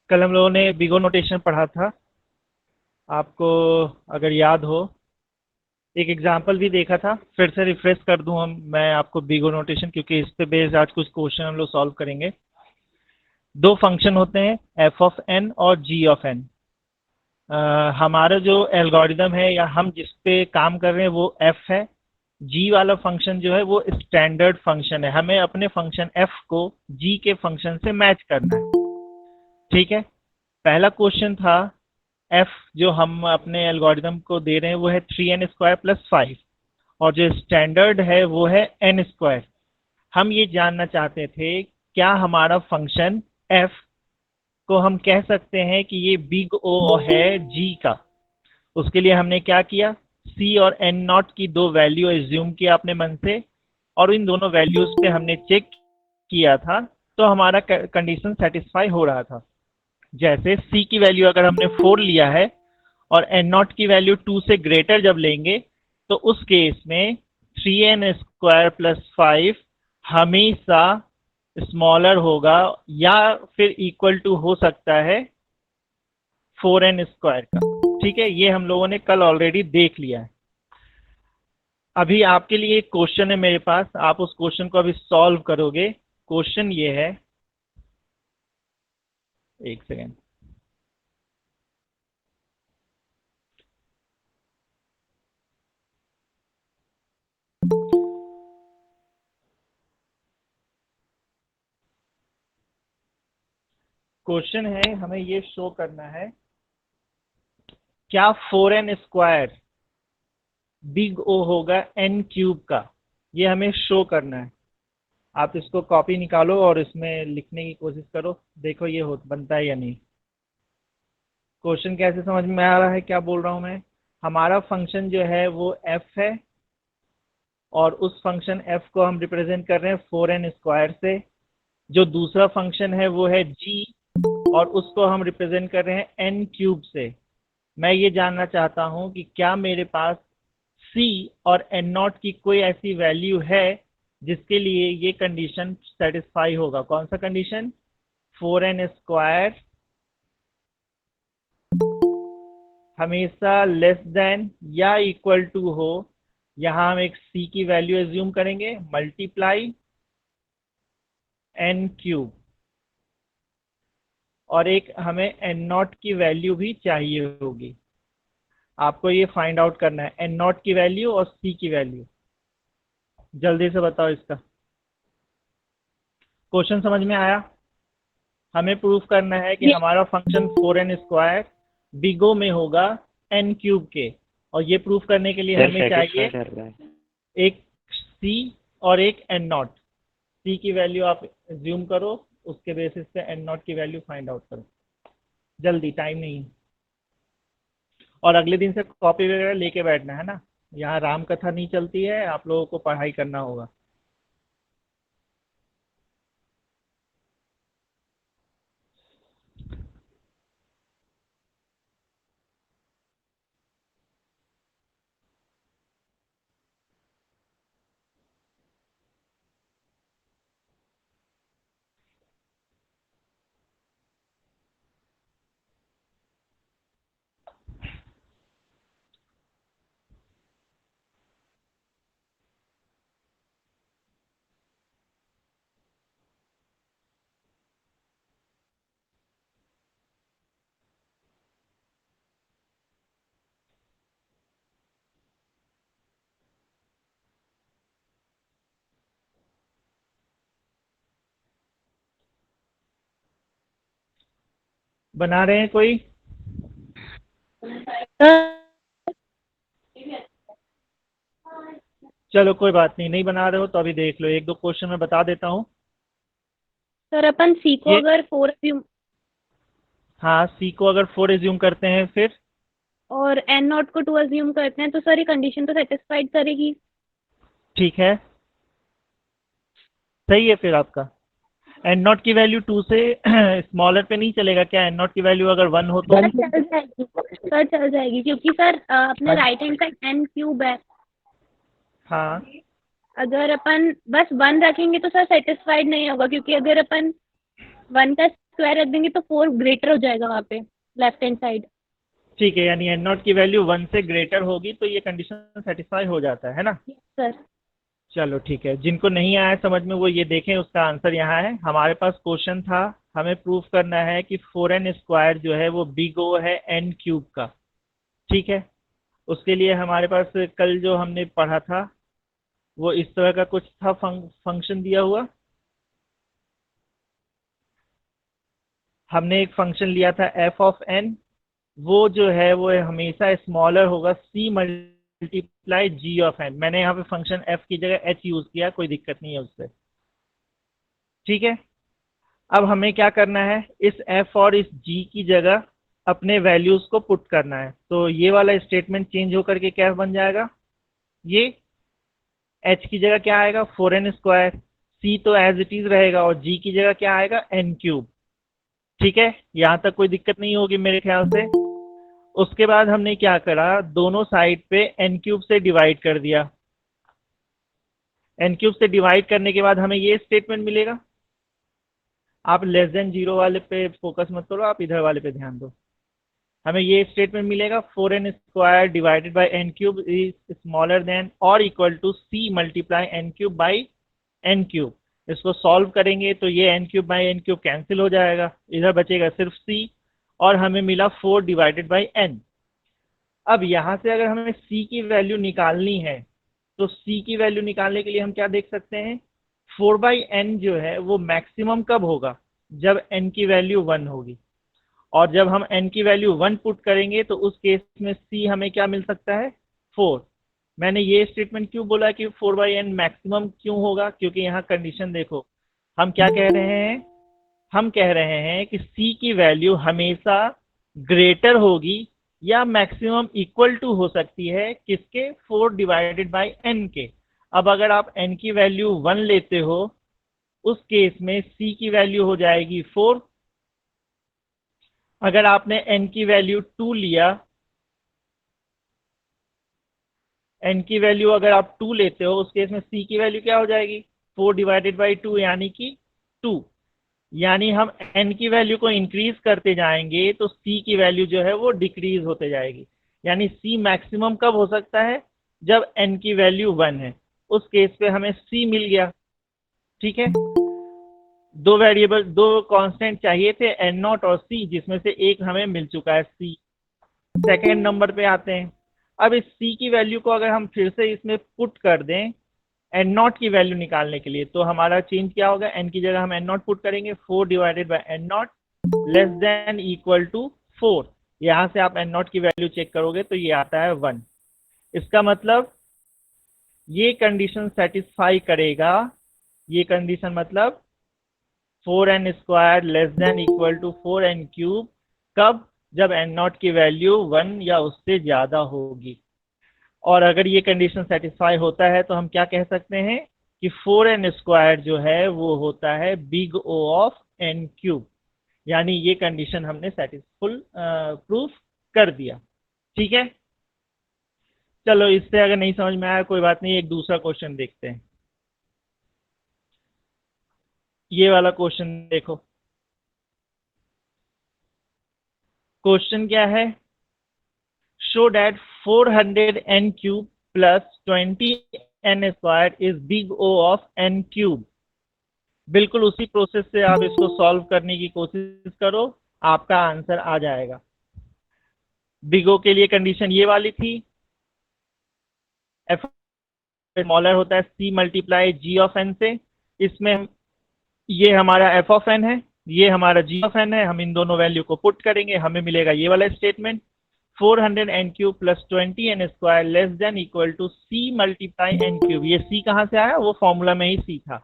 कल हम लोगों ने बिगो नोटेशन पढ़ा था, आपको अगर याद हो। एक एग्जाम्पल भी देखा था, फिर से रिफ्रेश कर दूं मैं आपको बिगो नोटेशन, क्योंकि इस पे बेस्ड आज कुछ क्वेश्चन हम लोग सॉल्व करेंगे। दो फंक्शन होते हैं, एफ ऑफ एन और जी ऑफ एन। हमारा जो एल्गोरिदम है या हम जिस पे काम कर रहे हैं वो एफ है। जी वाला फंक्शन जो है वो स्टैंडर्ड फंक्शन है, हमें अपने फंक्शन एफ को जी के फंक्शन से मैच करना है। ठीक है। पहला क्वेश्चन था, एफ जो हम अपने एल्गोरिदम को दे रहे हैं वो है 3n² + 5, और जो स्टैंडर्ड है वो है n²। हम ये जानना चाहते थे क्या हमारा फंक्शन एफ को हम कह सकते हैं कि ये बिग ओ है जी का। उसके लिए हमने क्या किया, सी और एन नॉट की दो वैल्यू एज्यूम किया अपने मन से, और इन दोनों वैल्यूज पे हमने चेक किया था, तो हमारा कंडीशन सेटिस्फाई हो रहा था। जैसे सी की वैल्यू अगर हमने 4 लिया है और एन नॉट की वैल्यू 2 से ग्रेटर जब लेंगे, तो उस केस में 3n² + 5 हमेशा स्मॉलर होगा, या फिर इक्वल टू हो सकता है 4n² का। ठीक है, ये हम लोगों ने कल ऑलरेडी देख लिया है। अभी आपके लिए एक क्वेश्चन है मेरे पास, आप उस क्वेश्चन को अभी सॉल्व करोगे। क्वेश्चन ये है, एक सेकेंड। क्वेश्चन है, हमें ये शो करना है क्या 4n² बिग ओ होगा n³ का, ये हमें शो करना है। आप इसको कॉपी निकालो और इसमें लिखने की कोशिश करो, देखो ये हो बनता है या नहीं। क्वेश्चन कैसे समझ में आ रहा है, क्या बोल रहा हूं मैं। हमारा फंक्शन जो है वो f है, और उस फंक्शन f को हम रिप्रेजेंट कर रहे हैं 4n² से। जो दूसरा फंक्शन है वो है g, और उसको हम रिप्रेजेंट कर रहे हैं n³ से। मैं ये जानना चाहता हूं कि क्या मेरे पास c और n0 की कोई ऐसी वैल्यू है जिसके लिए ये कंडीशन सेटिस्फाई होगा। कौन सा कंडीशन, 4n² हमेशा लेस देन या इक्वल टू हो। यहां हम एक c की वैल्यू एज्यूम करेंगे, मल्टीप्लाई n³, और एक हमें n0 की वैल्यू भी चाहिए होगी। आपको ये फाइंड आउट करना है n0 की वैल्यू और c की वैल्यू। जल्दी से बताओ इसका। क्वेश्चन समझ में आया। हमें प्रूफ करना है कि हमारा फंक्शन 4n² बिगो में होगा n³ के, और ये प्रूफ करने के लिए सर हमें सेटिस्फाई चाहिए कर रहा है। एक c और एक n0। c की वैल्यू आप ज्यूम करो, उसके बेसिस पे n0 की वैल्यू फाइंड आउट करो। जल्दी, टाइम नहीं। और अगले दिन से कॉपी वगैरह लेके बैठना है ना, यहाँ राम कथा नहीं चलती है, आप लोगों को पढ़ाई करना होगा। बना रहे हैं कोई। चलो कोई बात नहीं, नहीं बना रहे हो तो अभी देख लो, एक दो क्वेश्चन मैं बता देता हूँ। सर अपन सी को ये, अगर 4 एज्यूम हाँ, सी को अगर 4 एज्यूम करते हैं फिर, और एन नॉट को 2 एज्यूम करते हैं, तो सर ये कंडीशन तो सेटिस्फाइड करेगी। ठीक है, सही है फिर आपका। एन नॉट की वैल्यू 2 से स्मॉलर पे नहीं चलेगा क्या, एन नॉट की वैल्यू अगर 1 हो तो। सर चल जाएगी, सर चल जाएगी, क्योंकि सर अपने राइट हैंड साइड n³ है। हाँ, अगर अपन बस 1 रखेंगे तो सर सेटिस्फाइड नहीं होगा, क्योंकि अगर अपन 1 का स्क्वायर रख देंगे तो 4 ग्रेटर हो जाएगा वहाँ पे लेफ्ट हैंड साइड। ठीक है, यानी एन नॉट की वैल्यू 1 से ग्रेटर होगी तो ये कंडीशन सेटिस्फाई हो जाता है ना। सर। चलो ठीक है, जिनको नहीं आया समझ में वो ये देखें, उसका आंसर यहाँ है। हमारे पास क्वेश्चन था, हमें प्रूफ करना है कि 4n² जो है वो बिग ओ है n³ का। ठीक है, उसके लिए हमारे पास कल जो हमने पढ़ा था वो इस तरह का कुछ था, फंक्शन दिया हुआ। हमने एक फंक्शन लिया था f ऑफ n, वो जो है वो हमेशा स्मॉलर होगा c multiply g of n। मैंने यहाँ पे फंक्शन f की जगह h यूज किया, कोई दिक्कत नहीं है उससे। ठीक है, अब हमें क्या करना है, इस f और इस g की जगह अपने वैल्यूज को पुट करना है। तो ये वाला स्टेटमेंट चेंज होकर के क्या बन जाएगा, ये h की जगह क्या आएगा 4n², c तो एज इट इज रहेगा और g की जगह क्या आएगा n³। ठीक है, यहां तक कोई दिक्कत नहीं होगी मेरे ख्याल से। उसके बाद हमने क्या करा, दोनों साइड पे n³ से डिवाइड कर दिया। n³ से डिवाइड करने के बाद हमें ये स्टेटमेंट मिलेगा। आप लेस देन 0 वाले पे फोकस मत करो, आप इधर वाले पे ध्यान दो। हमें ये स्टेटमेंट मिलेगा 4n² divided by n³ is smaller than और equal to c multiply n³ by n³। इसको सॉल्व करेंगे तो ये n³ बाई n³ कैंसिल हो जाएगा, इधर बचेगा सिर्फ c और हमें मिला 4 डिवाइडेड बाई n। अब यहां से अगर हमें c की वैल्यू निकालनी है तो c की वैल्यू निकालने के लिए हम क्या देख सकते हैं, 4/n जो है वो मैक्सिमम कब होगा, जब n की वैल्यू 1 होगी। और जब हम n की वैल्यू 1 पुट करेंगे तो उस केस में c हमें क्या मिल सकता है 4। मैंने ये स्टेटमेंट क्यों बोला कि 4/n मैक्सिमम क्यों होगा, क्योंकि यहाँ कंडीशन देखो, हम क्या कह रहे हैं, हम कह रहे हैं कि c की वैल्यू हमेशा ग्रेटर होगी या मैक्सिमम इक्वल टू हो सकती है किसके, 4 डिवाइडेड बाई n के। अब अगर आप n की वैल्यू 1 लेते हो उस केस में c की वैल्यू हो जाएगी 4। अगर आपने n की वैल्यू 2 लिया, n की वैल्यू अगर आप 2 लेते हो उस केस में c की वैल्यू क्या हो जाएगी 4 डिवाइडेड बाई 2 यानी कि 2। यानी हम n की वैल्यू को इंक्रीज करते जाएंगे तो c की वैल्यू जो है वो डिक्रीज होते जाएगी। यानी c मैक्सिमम कब हो सकता है, जब n की वैल्यू 1 है। उस केस पे हमें c मिल गया। ठीक है, दो वेरिएबल, दो कांस्टेंट चाहिए थे n0 और c, जिसमें से एक हमें मिल चुका है c। सेकेंड नंबर पे आते हैं। अब इस c की वैल्यू को अगर हम फिर से इसमें पुट कर दें n0 की वैल्यू निकालने के लिए, तो हमारा चेंज क्या होगा, n की जगह हम n0 पुट करेंगे, 4 divided by n0 less than equal to 4। यहां से आप n0 की वैल्यू चेक करोगे तो ये आता है 1। इसका मतलब ये कंडीशन सेटिस्फाई करेगा, ये कंडीशन मतलब 4n² less than equal to 4n³। कब, जब n0 की वैल्यू 1 या उससे ज्यादा होगी। और अगर ये कंडीशन सेटिस्फाई होता है तो हम क्या कह सकते हैं कि 4n² जो है वो होता है बिग O ऑफ n³। यानी ये कंडीशन हमने सेटिस्फुल प्रूफ कर दिया। ठीक है, चलो इससे अगर नहीं समझ में आया कोई बात नहीं, एक दूसरा क्वेश्चन देखते हैं। ये वाला क्वेश्चन देखो, क्वेश्चन क्या है, show that 400n³ plus 20n² is big O of n³। बिल्कुल उसी प्रोसेस से आप इसको सॉल्व करने की कोशिश करो, आपका आंसर आ जाएगा। बिग O के लिए कंडीशन ये वाली थी, एफ स्मॉलर होता है c multiply g of n से। इसमें ये हमारा f ऑफ n है, ये हमारा g ऑफ n है, हम इन दोनों वैल्यू को पुट करेंगे, हमें मिलेगा ये वाला statement 400n³ plus 20n² less than equal to c multiply n³। ये c कहाँ से आया, वो फॉर्मूला में ही c था,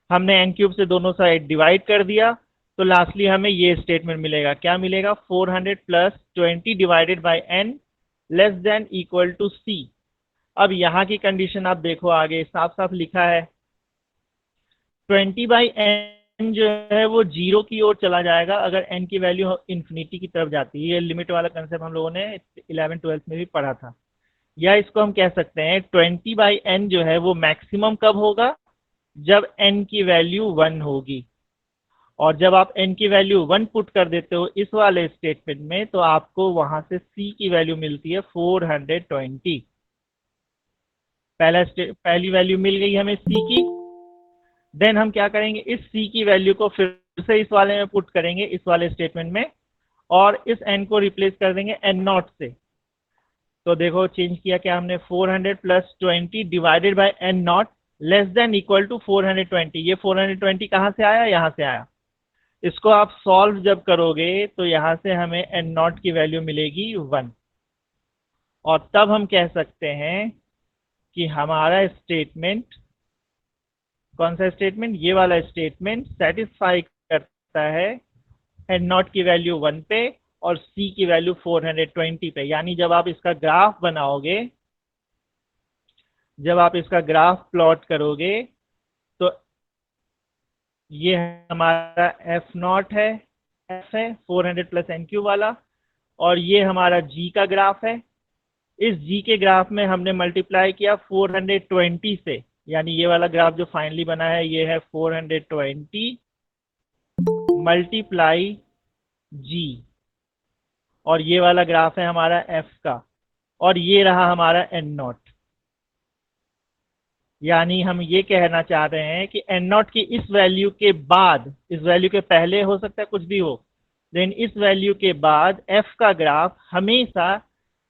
हमने n³ से दोनों साइड डिवाइड कर दिया तो लास्टली हमें ये स्टेटमेंट मिलेगा। क्या मिलेगा, 400 plus 20 divided by n less than equal to c। अब यहाँ की कंडीशन आप देखो, आगे साफ साफ लिखा है 20/n जो है वो 0 की ओर चला जाएगा अगर n की वैल्यू इन्फिनिटी की तरफ जाती है। ये लिमिट वाला कंसेप्ट हम लोगों ने 11th-12th में भी पढ़ा था। या इसको हम कह सकते हैं 20/n जो है वो मैक्सिमम कब होगा, जब n की वैल्यू 1 होगी। और जब आप n की वैल्यू 1 पुट कर देते हो इस वाले स्टेटमेंट में तो आपको वहां से c की वैल्यू मिलती है 420। पहली वैल्यू मिल गई हमें c की। देन हम क्या करेंगे, इस c की वैल्यू को फिर से इस वाले में पुट करेंगे, इस वाले स्टेटमेंट में, और इस n को रिप्लेस कर देंगे n नॉट से। तो देखो चेंज किया क्या हमने, 400 plus 20 divided by n not less than equal to 420। ये 420 कहाँ से आया, यहाँ से आया। इसको आप सॉल्व जब करोगे तो यहां से हमें n नॉट की वैल्यू मिलेगी 1, और तब हम कह सकते हैं कि हमारा स्टेटमेंट, कौन सा स्टेटमेंट, ये वाला स्टेटमेंट सेटिस्फाई करता है n नॉट की वैल्यू 1 पे और c की वैल्यू 420 पे। यानी जब आप इसका ग्राफ बनाओगे, जब आप इसका ग्राफ प्लॉट करोगे तो ये हमारा एफ नॉट है, एफ है 400 प्लस एन क्यू वाला, और ये हमारा जी का ग्राफ है। इस जी के ग्राफ में हमने मल्टीप्लाई किया 420 से, यानी ये वाला ग्राफ जो फाइनली बना है ये है 420 मल्टीप्लाई जी, और ये वाला ग्राफ है हमारा एफ का, और ये रहा हमारा एन नॉट। यानी हम ये कहना चाह रहे हैं कि एन नॉट की इस वैल्यू के बाद, इस वैल्यू के पहले हो सकता है कुछ भी हो, लेकिन इस वैल्यू के बाद एफ का ग्राफ हमेशा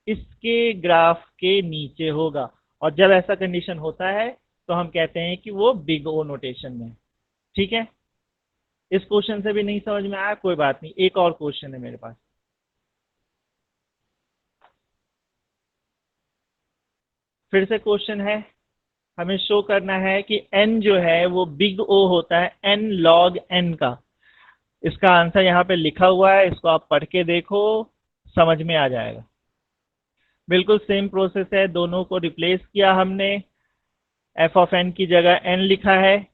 इसके ग्राफ के नीचे होगा। और जब ऐसा कंडीशन होता है तो हम कहते हैं कि वो बिग ओ नोटेशन में। ठीक है, इस क्वेश्चन से भी नहीं समझ में आया, कोई बात नहीं, एक और क्वेश्चन है मेरे पास। फिर से क्वेश्चन है, हमें शो करना है कि n जो है वो बिग O होता है n log n का। इसका आंसर यहाँ पे लिखा हुआ है, इसको आप पढ़ के देखो, समझ में आ जाएगा। बिल्कुल सेम प्रोसेस है, दोनों को रिप्लेस किया हमने, f ऑफ n की जगह n लिखा है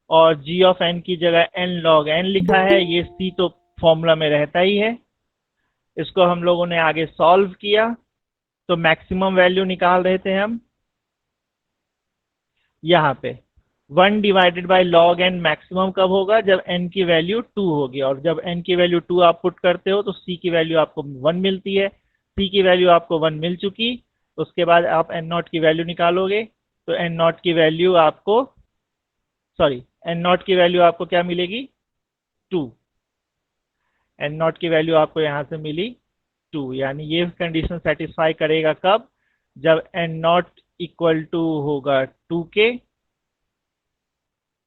और g ऑफ n की जगह n log n लिखा है। ये c तो फॉर्मूला में रहता ही है। इसको हम लोगों ने आगे सॉल्व किया तो मैक्सिमम वैल्यू निकाल रहे थे हम यहाँ पे 1 divided by log N. Maximum कब होगा, जब n की वैल्यू 2 होगी, और जब n की वैल्यू 2 आप पुट करते हो तो c की वैल्यू आपको 1 मिलती है। c की वैल्यू आपको 1 मिल चुकी, उसके बाद आप n नॉट की वैल्यू निकालोगे तो n नॉट की वैल्यू आपको, सॉरी, n नॉट की वैल्यू आपको क्या मिलेगी, 2। n नॉट की वैल्यू आपको यहाँ से मिली 2, यानी ये कंडीशन सेटिस्फाई करेगा कब, जब n नॉट इक्वल टू होगा 2 के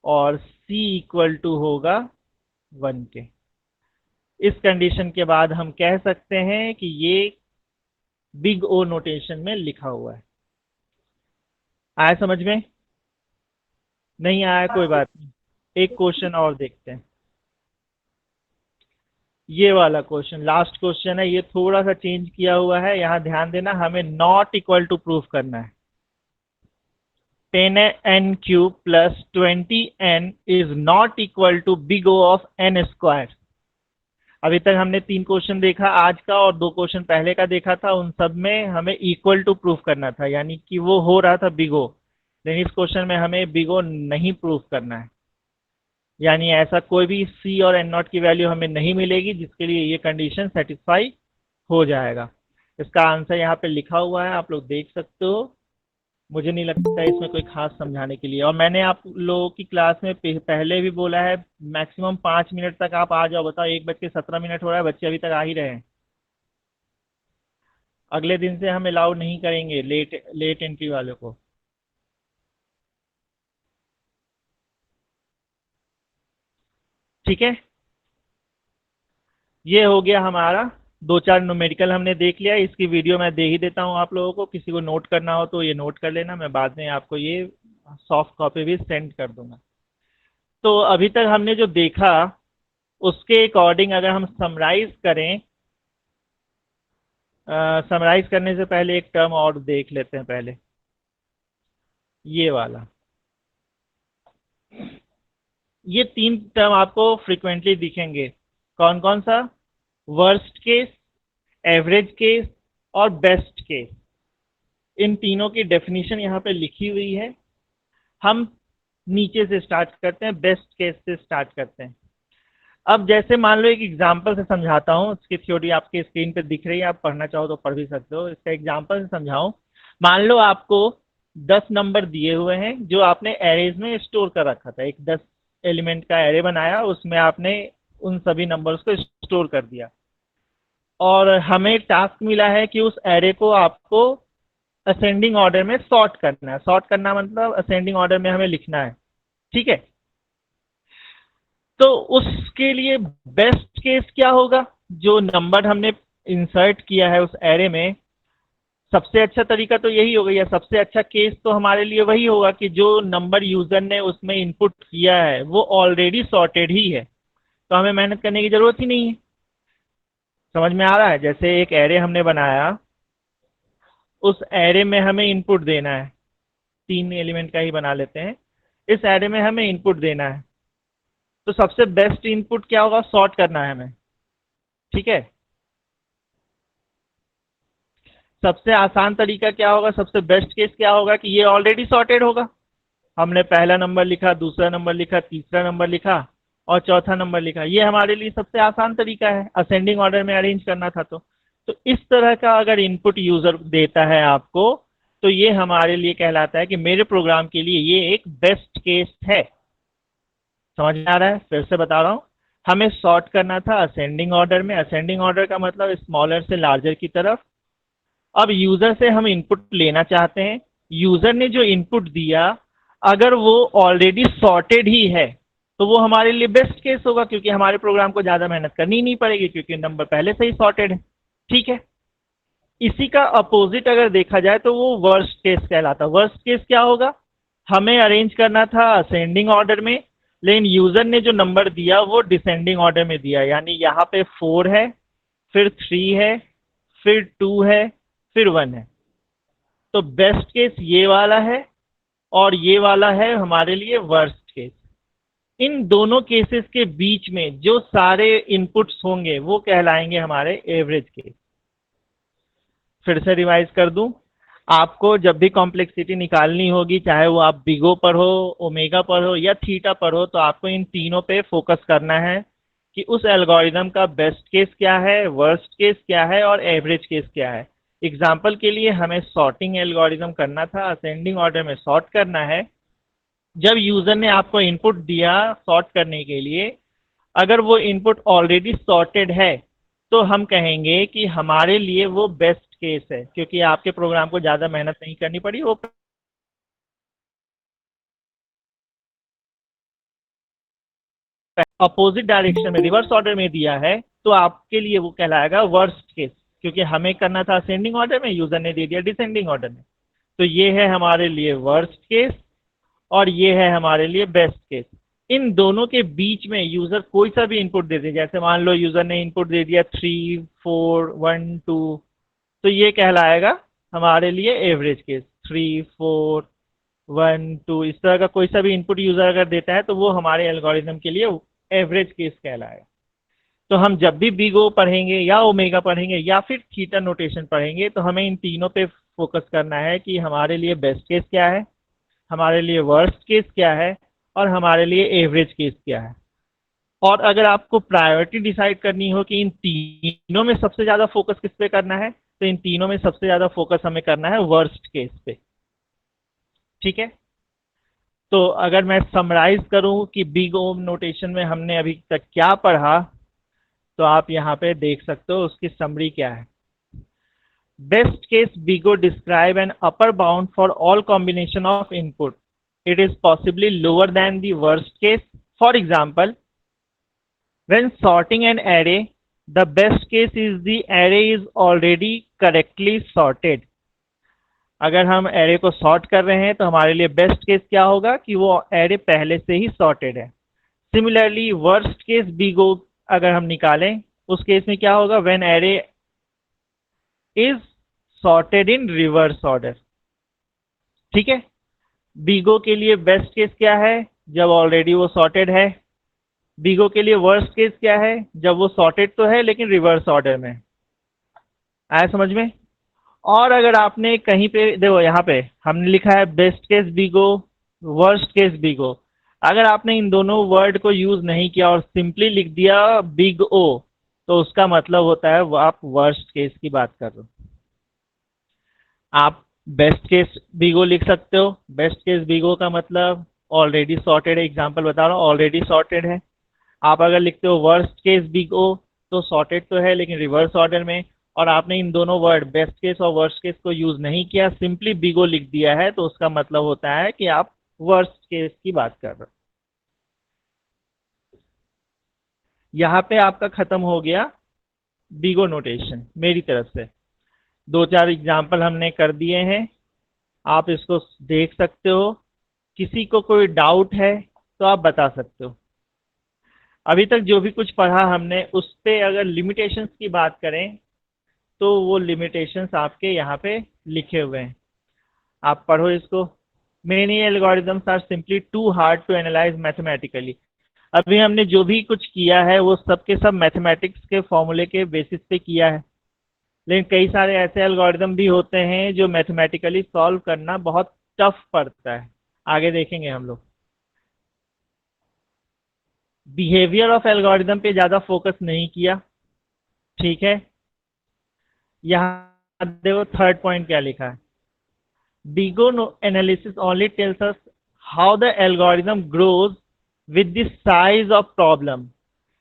और c इक्वल टू होगा 1 के। इस कंडीशन के बाद हम कह सकते हैं कि ये बिग ओ नोटेशन में लिखा हुआ है। आया समझ में, नहीं आया कोई बात नहीं, एक क्वेश्चन और देखते हैं। ये वाला क्वेश्चन लास्ट क्वेश्चन है, ये थोड़ा सा चेंज किया हुआ है, यहाँ ध्यान देना, हमें नॉट इक्वल टू प्रूफ करना है। 10n cube plus 20n is not equal to big O of n square. अभी तक हमने 3 क्वेश्चन देखा आज का और 2 क्वेश्चन पहले का देखा था, उन सब में हमें इक्वल टू प्रूफ करना था, यानी कि वो हो रहा था बिग ओ। लेकिन इस क्वेश्चन में हमें बिग ओ नहीं प्रूफ करना है, यानी ऐसा कोई भी c और n नॉट की वैल्यू हमें नहीं मिलेगी जिसके लिए ये कंडीशन सेटिस्फाई हो जाएगा। इसका आंसर यहाँ पे लिखा हुआ है, आप लोग देख सकते हो। मुझे नहीं लगता है इसमें कोई खास समझाने के लिए, और मैंने आप लोगों की क्लास में पहले भी बोला है मैक्सिमम 5 मिनट तक आप आ जाओ। बताओ 1:17 हो रहा है, बच्चे अभी तक आ ही रहे हैं। अगले दिन से हम अलाउ नहीं करेंगे लेट लेट एंट्री वालों को। ठीक है, ये हो गया हमारा 2-4 न्यूमेरिकल हमने देख लिया। इसकी वीडियो मैं दे ही देता हूँ आप लोगों को, किसी को नोट करना हो तो ये नोट कर लेना, मैं बाद में आपको ये सॉफ्ट कॉपी भी सेंड कर दूंगा। तो अभी तक हमने जो देखा उसके अकॉर्डिंग अगर हम समराइज करें, समराइज करने से पहले एक टर्म और देख लेते हैं पहले, ये वाला। ये 3 टर्म आपको फ्रीक्वेंटली दिखेंगे, कौन कौन सा, वर्स्ट केस, एवरेज केस और बेस्ट केस। इन तीनों की डेफिनेशन यहाँ पे लिखी हुई है। हम नीचे से स्टार्ट करते हैं, बेस्ट केस से स्टार्ट करते हैं। अब जैसे मान लो एक एग्जांपल से समझाता हूँ, उसकी थ्योरी आपके स्क्रीन पे दिख रही है, आप पढ़ना चाहो तो पढ़ भी सकते हो। इसका एग्जांपल से समझाऊं, मान लो आपको 10 नंबर दिए हुए हैं जो आपने एरेज में स्टोर कर रखा था। एक 10 एलिमेंट का एरे बनाया, उसमें आपने उन सभी नंबर्स को स्टोर कर दिया, और हमें टास्क मिला है कि उस एरे को आपको असेंडिंग ऑर्डर में सॉर्ट करना है। सॉर्ट करना मतलब असेंडिंग ऑर्डर में हमें लिखना है, ठीक है। तो उसके लिए बेस्ट केस क्या होगा? जो नंबर हमने इंसर्ट किया है उस एरे में, सबसे अच्छा तरीका तो यही होगा, या सबसे अच्छा केस तो हमारे लिए वही होगा कि जो नंबर यूजर ने उसमें इनपुट किया है वो ऑलरेडी सॉर्टेड ही है, तो हमें मेहनत करने की जरूरत ही नहीं है। समझ में आ रहा है? जैसे एक एरे हमने बनाया, उस एरे में हमें इनपुट देना है, 3 एलिमेंट का ही बना लेते हैं। इस एरे में हमें इनपुट देना है, तो सबसे बेस्ट इनपुट क्या होगा? सॉर्ट करना है हमें, ठीक है। सबसे आसान तरीका क्या होगा? सबसे बेस्ट केस क्या होगा कि ये ऑलरेडी सॉर्टेड होगा। हमने पहला नंबर लिखा, दूसरा नंबर लिखा, तीसरा नंबर लिखा और चौथा नंबर लिखा। ये हमारे लिए सबसे आसान तरीका है, असेंडिंग ऑर्डर में अरेंज करना था। तो इस तरह का अगर इनपुट यूजर देता है आपको, तो ये हमारे लिए कहलाता है कि मेरे प्रोग्राम के लिए ये एक बेस्ट केस है। समझ में आ रहा है? फिर से बता रहा हूँ, हमें सॉर्ट करना था असेंडिंग ऑर्डर में। असेंडिंग ऑर्डर का मतलब स्मॉलर से लार्जर की तरफ। अब यूजर से हम इनपुट लेना चाहते हैं। यूजर ने जो इनपुट दिया, अगर वो ऑलरेडी सॉर्टेड ही है तो वो हमारे लिए बेस्ट केस होगा, क्योंकि हमारे प्रोग्राम को ज्यादा मेहनत करनी ही नहीं पड़ेगी, क्योंकि नंबर पहले से ही सॉर्टेड है, ठीक है। इसी का अपोजिट अगर देखा जाए तो वो वर्स्ट केस कहलाता है। वर्स्ट केस क्या होगा? हमें अरेंज करना था असेंडिंग ऑर्डर में, लेकिन यूजर ने जो नंबर दिया वो डिसेंडिंग ऑर्डर में दिया, यानी यहाँ पे 4 है, फिर 3 है, फिर 2 है, फिर 1 है। तो बेस्ट केस ये वाला है, और ये वाला है हमारे लिए वर्स्ट केस। इन दोनों केसेस के बीच में जो सारे इनपुट्स होंगे वो कहलाएंगे हमारे एवरेज केस। फिर से रिवाइज कर दूं, आपको जब भी कॉम्प्लेक्सिटी निकालनी होगी, चाहे वो आप बिगो पर हो, ओमेगा पर हो या थीटा पर हो, तो आपको इन तीनों पे फोकस करना है कि उस एल्गोरिदम का बेस्ट केस क्या है, वर्स्ट केस क्या है और एवरेज केस क्या है। एग्जाम्पल के लिए हमें सॉर्टिंग एल्गोरिदम करना था, असेंडिंग ऑर्डर में सॉर्ट करना है। जब यूजर ने आपको इनपुट दिया सॉर्ट करने के लिए, अगर वो इनपुट ऑलरेडी सॉर्टेड है, तो हम कहेंगे कि हमारे लिए वो बेस्ट केस है, क्योंकि आपके प्रोग्राम को ज़्यादा मेहनत नहीं करनी पड़ी। वो अपोजिट डायरेक्शन में, रिवर्स ऑर्डर में दिया है, तो आपके लिए वो कहलाएगा वर्स्ट केस, क्योंकि हमें करना था असेंडिंग ऑर्डर में, यूजर ने दे दिया डिसेंडिंग ऑर्डर में। तो ये है हमारे लिए वर्स्ट केस, और ये है हमारे लिए बेस्ट केस। इन दोनों के बीच में यूजर कोई सा भी इनपुट दे दे, जैसे मान लो यूजर ने इनपुट दे दिया 3, 4, 1, 2, तो ये कहलाएगा हमारे लिए एवरेज केस। 3, 4, 1, 2 इस तरह का कोई सा भी इनपुट यूजर अगर देता है तो वो हमारे एल्गोरिथम के लिए एवरेज केस कहलाएगा। तो हम जब भी बिगो पढ़ेंगे या ओमेगा पढ़ेंगे या फिर थीटा नोटेशन पढ़ेंगे, तो हमें इन तीनों पे फोकस करना है कि हमारे लिए बेस्ट केस क्या है, हमारे लिए वर्स्ट केस क्या है और हमारे लिए एवरेज केस क्या है। और अगर आपको प्रायोरिटी डिसाइड करनी हो कि इन तीनों में सबसे ज्यादा फोकस किस पे करना है, तो इन तीनों में सबसे ज्यादा फोकस हमें करना है वर्स्ट केस पे, ठीक है। तो अगर मैं समराइज करूं कि बिग ओम नोटेशन में हमने अभी तक क्या पढ़ा, तो आप यहाँ पे देख सकते हो उसकी समरी क्या है। Best case big O describe an upper bound for all combination of input, it is possibly lower than the worst case. For example, when sorting an array, the best case is the array is already correctly sorted. अगर हम array को sort कर रहे हैं तो हमारे लिए best case क्या होगा कि वो एरे पहले से ही सॉर्टेड है। सिमिलरली वर्स्ट केस बिगो अगर हम निकालें, उस केस में क्या होगा? When array is sorted in reverse order, ठीक है। बिगो के लिए बेस्ट केस क्या है? जब ऑलरेडी वो सॉर्टेड है। बिगो के लिए वर्स्ट केस क्या है? जब वो सॉर्टेड तो है लेकिन रिवर्स ऑर्डर में। आया समझ में? और अगर आपने कहीं पे देखो, यहाँ पे हमने लिखा है बेस्ट केस बिगो, वर्स्ट केस बिगो। अगर आपने इन दोनों वर्ड को यूज नहीं किया और सिंपली लिख दिया बिग ओ, तो उसका मतलब होता है वो आप वर्स्ट केस की बात कर रहे हो। आप बेस्ट केस बिग ओ लिख सकते हो। बेस्ट केस बिग ओ का मतलब ऑलरेडी सॉर्टेड है, एग्जांपल बता रहा हूँ, ऑलरेडी सॉर्टेड है। आप अगर लिखते हो वर्स्ट केस बिग ओ, तो सॉर्टेड तो है लेकिन रिवर्स ऑर्डर में, और आपने इन दोनों वर्ड बेस्ट केस और वर्स्ट केस को यूज नहीं किया, सिंपली बिग ओ लिख दिया है, तो उसका मतलब होता है कि आप वर्स्ट केस की बात कर रहे हो। यहाँ पे आपका खत्म हो गया बिगो नोटेशन मेरी तरफ से। दो चार एग्जाम्पल हमने कर दिए हैं, आप इसको देख सकते हो। किसी को कोई डाउट है तो आप बता सकते हो। अभी तक जो भी कुछ पढ़ा हमने उस पे अगर लिमिटेशंस की बात करें तो वो लिमिटेशंस आपके यहाँ पे लिखे हुए हैं, आप पढ़ो इसको। Many algorithms are simply too hard to analyze mathematically. अभी हमने जो भी कुछ किया है वो सब के सब मैथमेटिक्स के फॉर्मूले के बेसिस पे किया है, लेकिन कई सारे ऐसे एल्गोरिदम भी होते हैं जो मैथमेटिकली सॉल्व करना बहुत टफ पड़ता है, आगे देखेंगे हम लोग। बिहेवियर ऑफ एल्गोरिदम पे ज्यादा फोकस नहीं किया, ठीक है। यहाँ देखो थर्ड पॉइंट क्या लिखा है, big O analysis only tells us how the algorithm grows with the size of problem,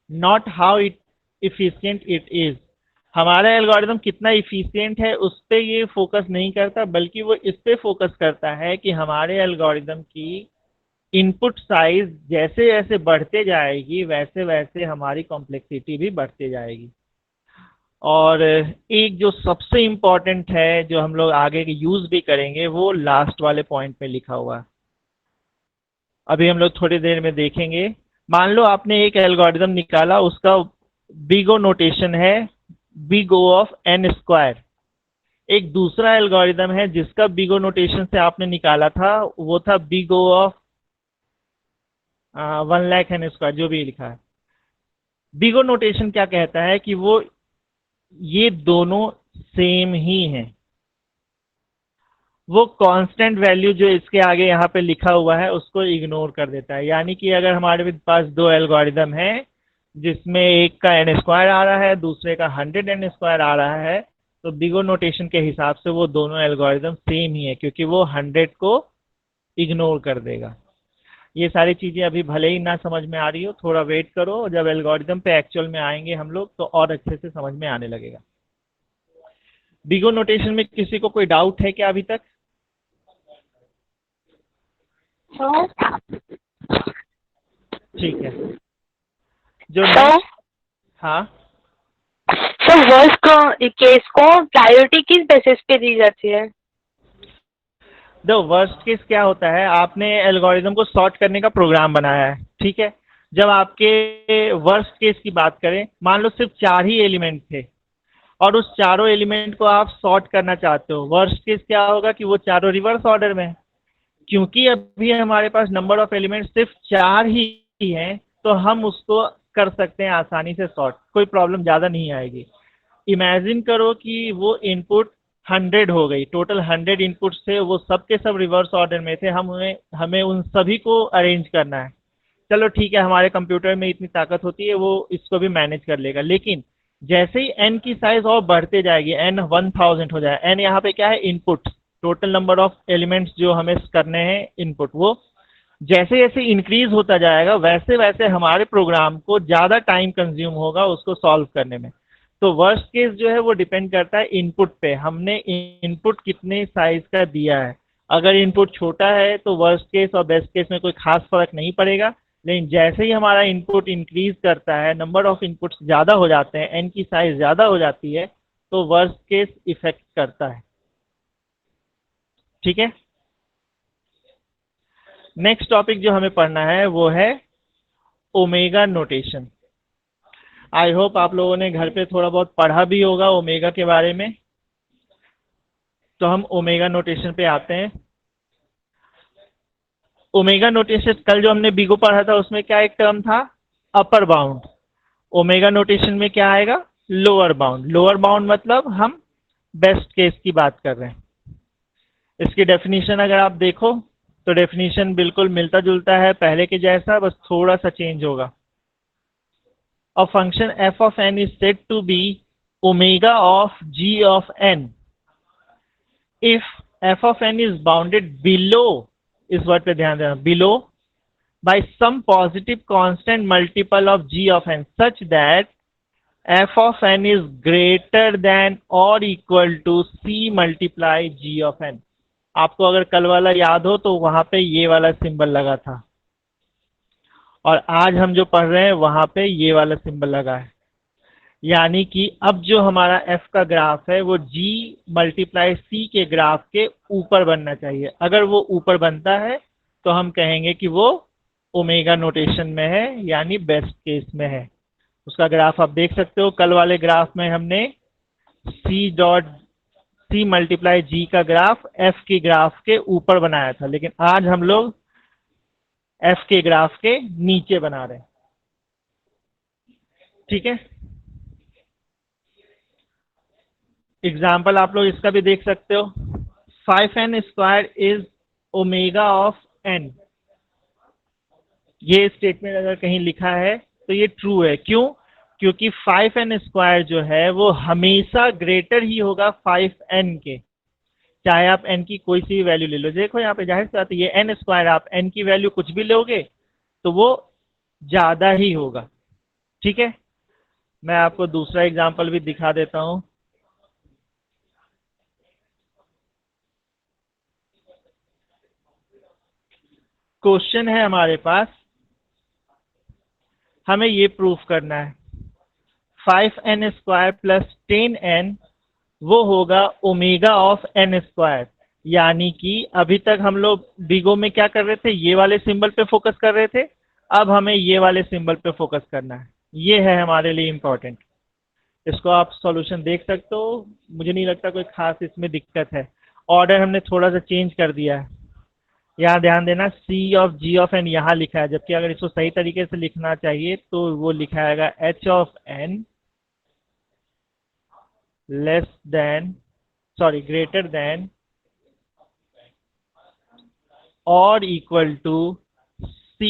not how it efficient it is। हमारा एल्गोरिदम कितना इफिशियंट है उस पे ये फोकस नहीं करता, बल्कि वो इस पे फोकस करता है कि हमारे एल्गोरिदम की इनपुट साइज जैसे जैसे बढ़ते जाएगी वैसे वैसे हमारी कॉम्प्लेक्सिटी भी बढ़ते जाएगी। और एक जो सबसे इम्पोर्टेंट है जो हम लोग आगे यूज भी करेंगे वो लास्ट वाले पॉइंट में लिखा हुआ है, अभी हम लोग थोड़ी देर में देखेंगे। मान लो आपने एक एल्गोरिदम निकाला, उसका बिग ओ नोटेशन है big O of N square. एक दूसरा एल्गोरिदम है जिसका बिग ओ नोटेशन से आपने निकाला था वो था big O of 1 lakh N square, जो भी लिखा है। बिग ओ नोटेशन क्या कहता है कि वो ये दोनों सेम ही हैं, वो कांस्टेंट वैल्यू जो इसके आगे यहाँ पे लिखा हुआ है उसको इग्नोर कर देता है। यानी कि अगर हमारे पास दो एल्गोरिदम है जिसमें एक का एन स्क्वायर आ रहा है दूसरे का 100 एन स्क्वायर आ रहा है, तो बिगो नोटेशन के हिसाब से वो दोनों एल्गोरिदम सेम ही है, क्योंकि वो 100 को इग्नोर कर देगा। ये सारी चीजें अभी भले ही ना समझ में आ रही हो, थोड़ा वेट करो, जब एल्गोरिदम पे एक्चुअल में आएंगे हम लोग तो और अच्छे से समझ में आने लगेगा। बिगो नोटेशन में किसी को कोई डाउट है क्या अभी तक? ठीक है, जो नेक्स्ट, हाँ तो वर्स्ट केस को प्रायोरिटी किस बेसिस पे दी जाती है? दो वर्स्ट केस क्या होता है, आपने एल्गोरिदम को सॉर्ट करने का प्रोग्राम बनाया है, ठीक है। जब आपके वर्स्ट केस की बात करें, मान लो सिर्फ 4 ही एलिमेंट थे और उस चारों एलिमेंट को आप सॉर्ट करना चाहते हो, वर्स्ट केस क्या होगा कि वो चारों रिवर्स ऑर्डर में है। क्योंकि अभी हमारे पास नंबर ऑफ एलिमेंट सिर्फ 4 ही हैं, तो हम उसको कर सकते हैं आसानी से सॉर्ट, कोई प्रॉब्लम ज़्यादा नहीं आएगी। इमेजिन करो कि वो इनपुट 100 हो गई, टोटल 100 इनपुट थे, वो सब के सब रिवर्स ऑर्डर में थे, हमें उन सभी को अरेंज करना है। चलो ठीक है, हमारे कंप्यूटर में इतनी ताकत होती है वो इसको भी मैनेज कर लेगा, लेकिन जैसे ही n की साइज और बढ़ते जाएगी, n 1000 हो जाए, n यहाँ पे क्या है, input, total number of elements जो हमें करने हैं इनपुट, वो जैसे जैसे इंक्रीज होता जाएगा वैसे वैसे हमारे प्रोग्राम को ज़्यादा टाइम कंज्यूम होगा उसको सॉल्व करने में। तो वर्स्ट केस जो है वो डिपेंड करता है इनपुट पे, हमने इनपुट कितने साइज का दिया है। अगर इनपुट छोटा है तो वर्स्ट केस और बेस्ट केस में कोई खास फर्क नहीं पड़ेगा, लेकिन जैसे ही हमारा इनपुट इंक्रीज करता है, नंबर ऑफ इनपुट्स ज़्यादा हो जाते हैं, एन की साइज ज़्यादा हो जाती है, तो वर्स्ट केस इफेक्ट करता है, ठीक है। नेक्स्ट टॉपिक जो हमें पढ़ना है वो है ओमेगा नोटेशन। आई होप आप लोगों ने घर पे थोड़ा बहुत पढ़ा भी होगा ओमेगा के बारे में। तो हम ओमेगा नोटेशन पे आते हैं। ओमेगा नोटेशन कल जो हमने बिगो पढ़ा था उसमें क्या एक टर्म था, अपर बाउंड। ओमेगा नोटेशन में क्या आएगा, लोअर बाउंड। लोअर बाउंड मतलब हम बेस्ट केस की बात कर रहे हैं। इसकी डेफिनेशन अगर आप देखो तो डेफिनेशन बिल्कुल मिलता जुलता है पहले के जैसा, बस थोड़ा सा चेंज होगा। A function f of n is said to be omega of g of n if f of n is bounded below, इस वर्ड पे ध्यान देना, below by some positive constant multiple of g of n such that f of n is greater than or equal to c multiply g of n। आपको अगर कल वाला याद हो तो वहां पे ये वाला सिंबल लगा था, और आज हम जो पढ़ रहे हैं वहां पे ये वाला सिंबल लगा है। यानी कि अब जो हमारा f का ग्राफ है वो g मल्टीप्लाई c के ग्राफ के ऊपर बनना चाहिए। अगर वो ऊपर बनता है तो हम कहेंगे कि वो ओमेगा नोटेशन में है, यानी बेस्ट केस में है। उसका ग्राफ आप देख सकते हो, कल वाले ग्राफ में हमने c मल्टीप्लाई g का ग्राफ f के ग्राफ के ऊपर बनाया था, लेकिन आज हम लोग f के ग्राफ के नीचे बना रहे हैं। ठीक है, एग्जाम्पल आप लोग इसका भी देख सकते हो। 5n square is omega of n। ये स्टेटमेंट अगर कहीं लिखा है तो ये ट्रू है। क्यों? क्योंकि 5n स्क्वायर जो है वो हमेशा ग्रेटर ही होगा 5n के, चाहे आप n की कोई सी भी वैल्यू ले लो। देखो यहाँ पे जाहिर सी बात है, ये n स्क्वायर, आप n की वैल्यू कुछ भी लोगे तो वो ज्यादा ही होगा। ठीक है, मैं आपको दूसरा एग्जांपल भी दिखा देता हूं। क्वेश्चन है हमारे पास, हमें ये प्रूफ करना है 5n स्क्वायर प्लस 10n वो होगा ओमेगा ऑफ n स्क्वायर। यानी कि अभी तक हम लोग बिगो में क्या कर रहे थे, ये वाले सिंबल पे फोकस कर रहे थे, अब हमें ये वाले सिंबल पे फोकस करना है। ये है हमारे लिए इंपॉर्टेंट। इसको आप सॉल्यूशन देख सकते हो, मुझे नहीं लगता कोई खास इसमें दिक्कत है। ऑर्डर हमने थोड़ा सा चेंज कर दिया है। यहाँ ध्यान देना, c of g of n यहाँ लिखा है, जबकि अगर इसको सही तरीके से लिखना चाहिए तो वो लिखा आएगा h of n less than, sorry greater than और equal to c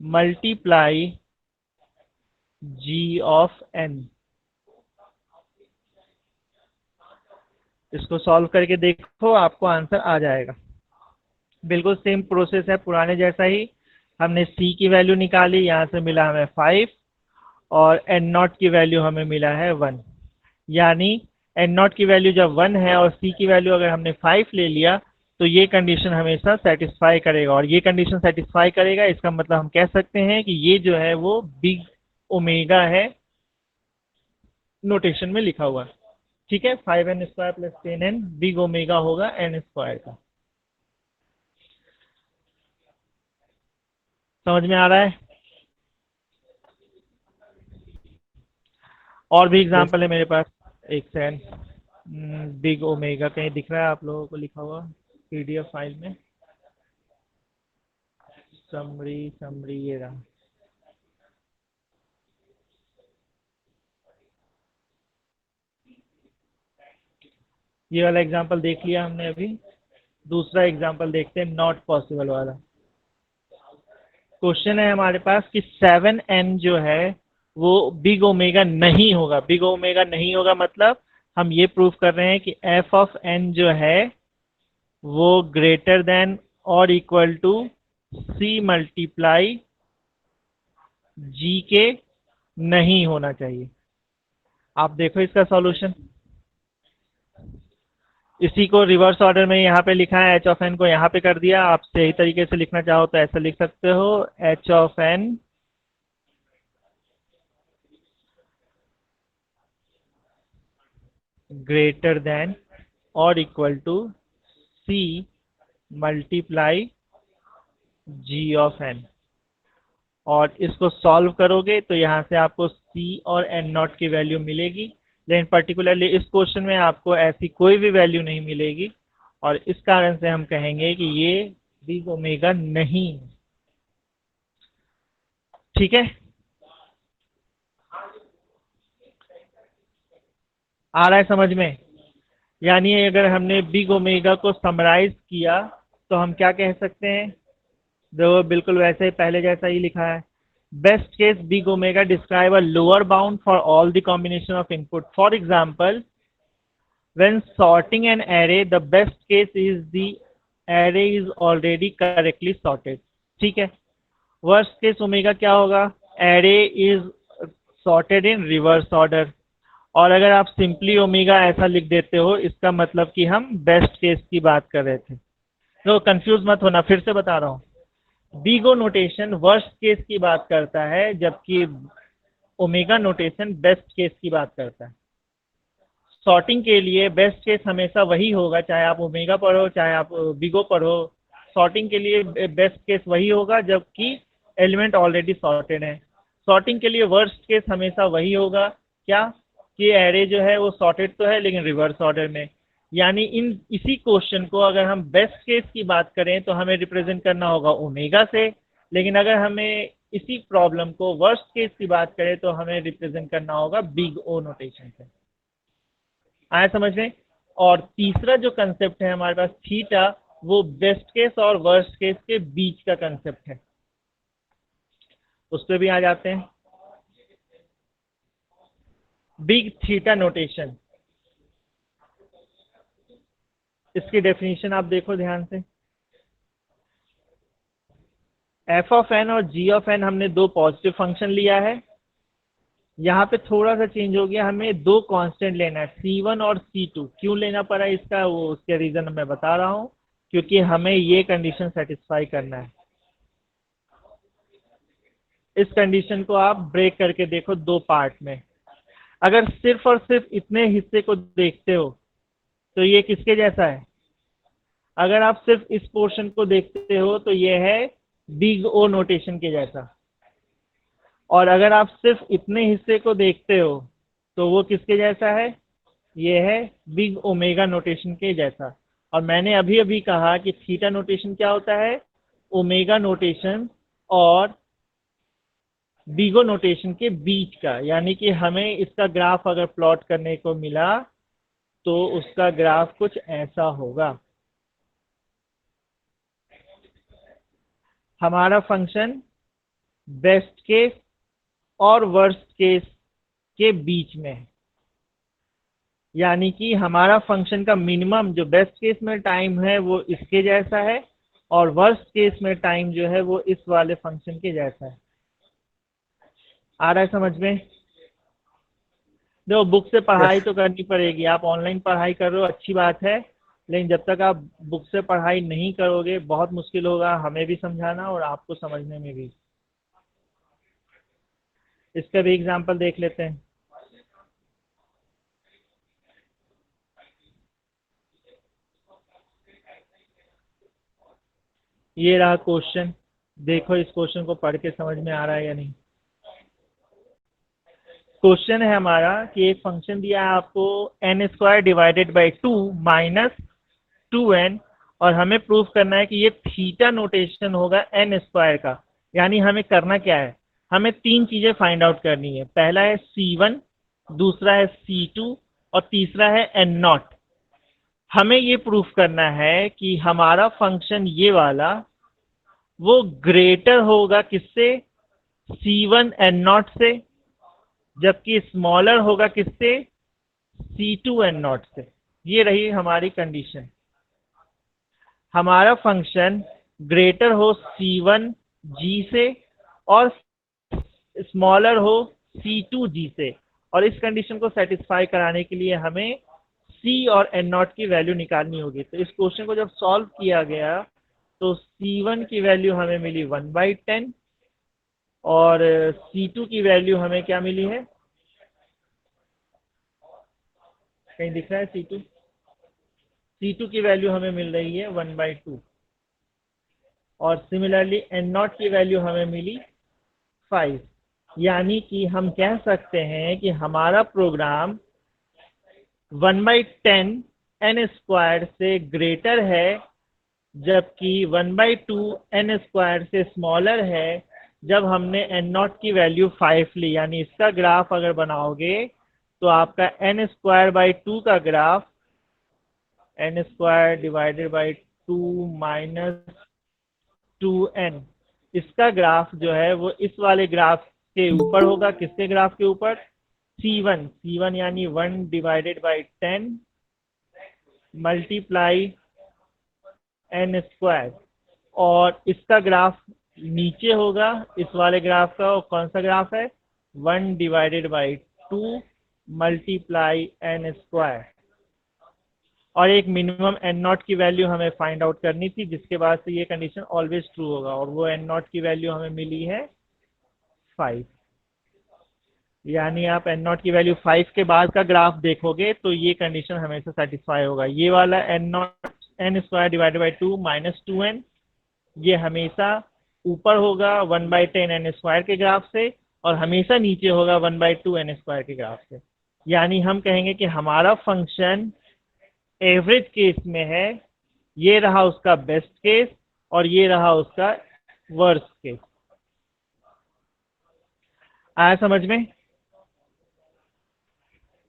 multiply g of n। इसको सॉल्व करके देखो, आपको आंसर आ जाएगा। बिल्कुल सेम प्रोसेस है पुराने जैसा ही। हमने c की वैल्यू निकाली, यहाँ से मिला हमें 5 और n0 की वैल्यू हमें मिला है 1। यानी n0 की वैल्यू जब 1 है और c की वैल्यू अगर हमने 5 ले लिया तो ये कंडीशन हमेशा सेटिस्फाई करेगा, और ये कंडीशन सेटिस्फाई करेगा इसका मतलब हम कह सकते हैं कि ये जो है वो बिग ओमेगा है, नोटेशन में लिखा हुआ। ठीक है, 5n square plus 10n big omega होगा n स्क्वायर का। समझ में आ रहा है? और भी एग्जांपल है मेरे पास, एक सेकंड। बिग ओमेगा कहीं दिख रहा है आप लोगों को लिखा हुआ पीडीएफ फाइल में? समरी ये रहा। ये वाला एग्जांपल देख लिया हमने अभी। दूसरा एग्जांपल देखते हैं, नॉट पॉसिबल वाला। क्वेश्चन है हमारे पास कि 7n जो है वो बिग ओमेगा नहीं होगा। बिग ओमेगा नहीं होगा मतलब हम ये प्रूफ कर रहे हैं कि f ऑफ n जो है वो ग्रेटर देन और equal to c multiply g के नहीं होना चाहिए। आप देखो इसका सॉल्यूशन, इसी को रिवर्स ऑर्डर में यहाँ पे लिखा है, h ऑफ n को यहाँ पे कर दिया। आप सही तरीके से लिखना चाहो तो ऐसा लिख सकते हो, h of n greater than और equal to c multiply g of n। और इसको सॉल्व करोगे तो यहाँ से आपको c और n0 की वैल्यू मिलेगी, लेकिन पर्टिकुलरली इस क्वेश्चन में आपको ऐसी कोई भी वैल्यू नहीं मिलेगी, और इस कारण से हम कहेंगे कि ये बिग ओमेगा नहीं है। ठीक है, आ रहा है समझ में? यानी अगर हमने बिग ओमेगा को समराइज किया तो तो हम क्या कह सकते हैं, जो बिल्कुल वैसे ही पहले जैसा ही लिखा है, best case big omega describe a lower bound for all the combination of input. For example, when sorting an array, the best case is the array is already correctly sorted. ठीक है. वर्स्ट केस ओमेगा क्या होगा, array is sorted in reverse order. और अगर आप simply omega ऐसा लिख देते हो, इसका मतलब कि हम बेस्ट केस की बात कर रहे थे. तो कंफ्यूज मत होना, फिर से बता रहा हूँ. बीगो नोटेशन वर्स्ट केस की बात करता है, जबकि ओमेगा नोटेशन बेस्ट केस की बात करता है. सॉर्टिंग के लिए बेस्ट केस हमेशा वही होगा, चाहे आप ओमेगा पढ़ो चाहे आप बिगो पढ़ो. सॉर्टिंग के लिए बेस्ट केस वही होगा जबकि एलिमेंट ऑलरेडी सॉर्टेड है. सॉर्टिंग के लिए वर्स्ट केस हमेशा वही होगा, क्या कि एरे जो है वो सॉर्टेड तो है लेकिन रिवर्स ऑर्डर में. यानी इसी क्वेश्चन को अगर हम बेस्ट केस की बात करें तो हमें रिप्रेजेंट करना होगा ओमेगा से, लेकिन अगर हमें इसी प्रॉब्लम को वर्स्ट केस की बात करें तो हमें रिप्रेजेंट करना होगा बिग ओ नोटेशन से. आया समझ में. और तीसरा जो कंसेप्ट है हमारे पास थीटा, वो बेस्ट केस और वर्स्ट केस के बीच का कंसेप्ट है. उस पर भी आ जाते हैं. बिग थीटा नोटेशन, इसकी डेफिनेशन आप देखो ध्यान से. एफ ऑफ एन और जी ऑफ एन हमने दो पॉजिटिव फंक्शन लिया है. यहाँ पे थोड़ा सा चेंज हो गया, हमें दो कांस्टेंट लेना है, C1 और C2. क्यों लेना पड़ा इसका, वो उसके रीजन मैं बता रहा हूँ, क्योंकि हमें ये कंडीशन सेटिस्फाई करना है. इस कंडीशन को आप ब्रेक करके देखो दो पार्ट में. अगर सिर्फ और सिर्फ इतने हिस्से को देखते हो तो ये किसके जैसा है. अगर आप सिर्फ इस पोर्शन को देखते हो तो ये है बिग ओ नोटेशन के जैसा. और अगर आप सिर्फ इतने हिस्से को देखते हो तो वो किसके जैसा है, ये है बिग ओमेगा नोटेशन के जैसा. और मैंने अभी अभी कहा कि थीटा नोटेशन क्या होता है, ओमेगा नोटेशन और बिगो नोटेशन के बीच का. यानी कि हमें इसका ग्राफ अगर प्लॉट करने को मिला तो उसका ग्राफ कुछ ऐसा होगा. हमारा फंक्शन बेस्ट केस और वर्स्ट केस के बीच में है. यानी कि हमारा फंक्शन का मिनिमम जो बेस्ट केस में टाइम है वो इसके जैसा है, और वर्स्ट केस में टाइम जो है वो इस वाले फंक्शन के जैसा है. आ रहा है समझ में. देखो बुक से पढ़ाई तो करनी पड़ेगी. आप ऑनलाइन पढ़ाई कर रहे हो, अच्छी बात है, लेकिन जब तक आप बुक से पढ़ाई नहीं करोगे बहुत मुश्किल होगा हमें भी समझाना और आपको समझने में भी. इसका भी एग्जांपल देख लेते हैं. ये रहा क्वेश्चन. देखो इस क्वेश्चन को पढ़ के समझ में आ रहा है या नहीं. क्वेश्चन है हमारा कि एक फंक्शन दिया है आपको n² divided by 2 minus 2n, और हमें प्रूफ करना है कि ये थीटा नोटेशन होगा n² का. यानी हमें करना क्या है, हमें तीन चीजें फाइंड आउट करनी है. पहला है C1, दूसरा है C2 और तीसरा है n0. हमें ये प्रूफ करना है कि हमारा फंक्शन ये वाला वो ग्रेटर होगा किससे, C1 n0 से, जबकि स्मॉलर होगा किससे, C2 n0 से. ये रही हमारी कंडीशन. हमारा फंक्शन ग्रेटर हो C1 G से और स्मॉलर हो C2 G से. और इस कंडीशन को सेटिस्फाई कराने के लिए हमें C और n0 की वैल्यू निकालनी होगी. तो इस क्वेश्चन को जब सॉल्व किया गया तो C1 की वैल्यू हमें मिली 1/10 और C2 की वैल्यू हमें क्या मिली है, कहीं दिख रहा है C2 की वैल्यू हमें मिल रही है 1/2 और सिमिलरली n0 की वैल्यू हमें मिली 5. यानी कि हम कह सकते हैं कि हमारा प्रोग्राम 1/10 n² से ग्रेटर है, जबकि 1/2 n² से स्मॉलर है जब हमने n0 की वैल्यू 5 ली. यानी इसका ग्राफ अगर बनाओगे तो आपका n² बाई 2 का graph n² divided by 2 minus 2n, इसका ग्राफ जो है वो इस वाले ग्राफ के ऊपर होगा। किसके ग्राफ के ऊपर? C1 यानी 1/10 मल्टीप्लाई n स्क्वायर, और इसका ग्राफ नीचे होगा इस वाले ग्राफ का। और कौन सा ग्राफ है? 1/2 मल्टीप्लाई n स्क्वायर। और एक मिनिमम एन नॉट की वैल्यू हमें फाइंड आउट करनी थी, जिसके बाद से ये कंडीशन ऑलवेज ट्रू होगा, और वो एन नॉट की वैल्यू हमें मिली है 5। यानी आप एन नॉट की वैल्यू 5 के बाद का ग्राफ देखोगे तो ये कंडीशन हमेशा सेटिस्फाई होगा। ये वाला N not N square divided by 2 minus 2n, ये हमेशा ऊपर होगा 1/10 एन स्क्वायर के ग्राफ से, और हमेशा नीचे होगा 1/2 एन स्क्वायर के ग्राफ से। यानी हम कहेंगे कि हमारा फंक्शन एवरेज केस में है। ये रहा उसका बेस्ट केस और ये रहा उसका वर्स्ट केस। आया समझ में?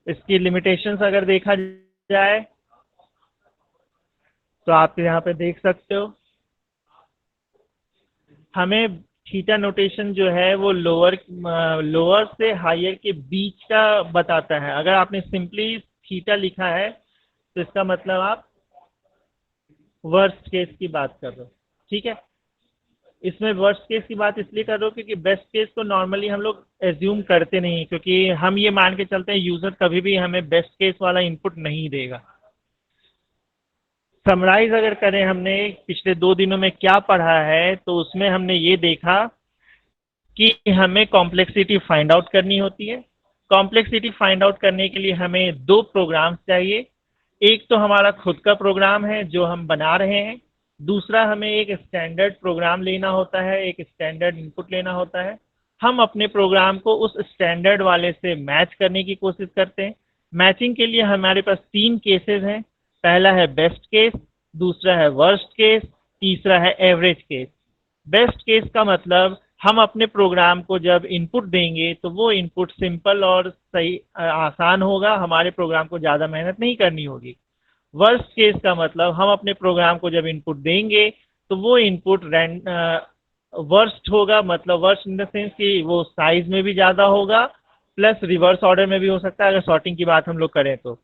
इसकी लिमिटेशंस अगर देखा जाए तो आप यहाँ पे देख सकते हो, हमें थीटा नोटेशन जो है वो लोअर से हायर के बीच का बताता है। अगर आपने सिंपली थीटा लिखा है तो इसका मतलब आप वर्स्ट केस की बात कर रहे हो, ठीक है। इसमें वर्स्ट केस की बात इसलिए कर रहे हो क्योंकि बेस्ट केस को नॉर्मली हम लोग एज्यूम करते नहीं, क्योंकि हम ये मान के चलते हैं यूजर कभी भी हमें बेस्ट केस वाला इनपुट नहीं देगा। समराइज अगर करें हमने पिछले 2 दिनों में क्या पढ़ा है, तो उसमें हमने ये देखा कि हमें कॉम्प्लेक्सिटी फाइंड आउट करनी होती है। कॉम्प्लेक्सिटी फाइंड आउट करने के लिए हमें 2 प्रोग्राम्स चाहिए। एक तो हमारा खुद का प्रोग्राम है जो हम बना रहे हैं, दूसरा हमें एक स्टैंडर्ड प्रोग्राम लेना होता है, एक स्टैंडर्ड इनपुट लेना होता है। हम अपने प्रोग्राम को उस स्टैंडर्ड वाले से मैच करने की कोशिश करते हैं। मैचिंग के लिए हमारे पास 3 केसेस हैं। पहला है बेस्ट केस, दूसरा है वर्स्ट केस, तीसरा है एवरेज केस। बेस्ट केस का मतलब हम अपने प्रोग्राम को जब इनपुट देंगे तो वो इनपुट सिंपल और सही आसान होगा, हमारे प्रोग्राम को ज़्यादा मेहनत नहीं करनी होगी। वर्स्ट केस का मतलब हम अपने प्रोग्राम को जब इनपुट देंगे तो वो इनपुट वर्स्ट होगा, मतलब वर्स्ट इन द सेंस कि वो साइज में भी ज़्यादा होगा, प्लस रिवर्स ऑर्डर में भी हो सकता है अगर सॉर्टिंग की बात हम लोग करें तो।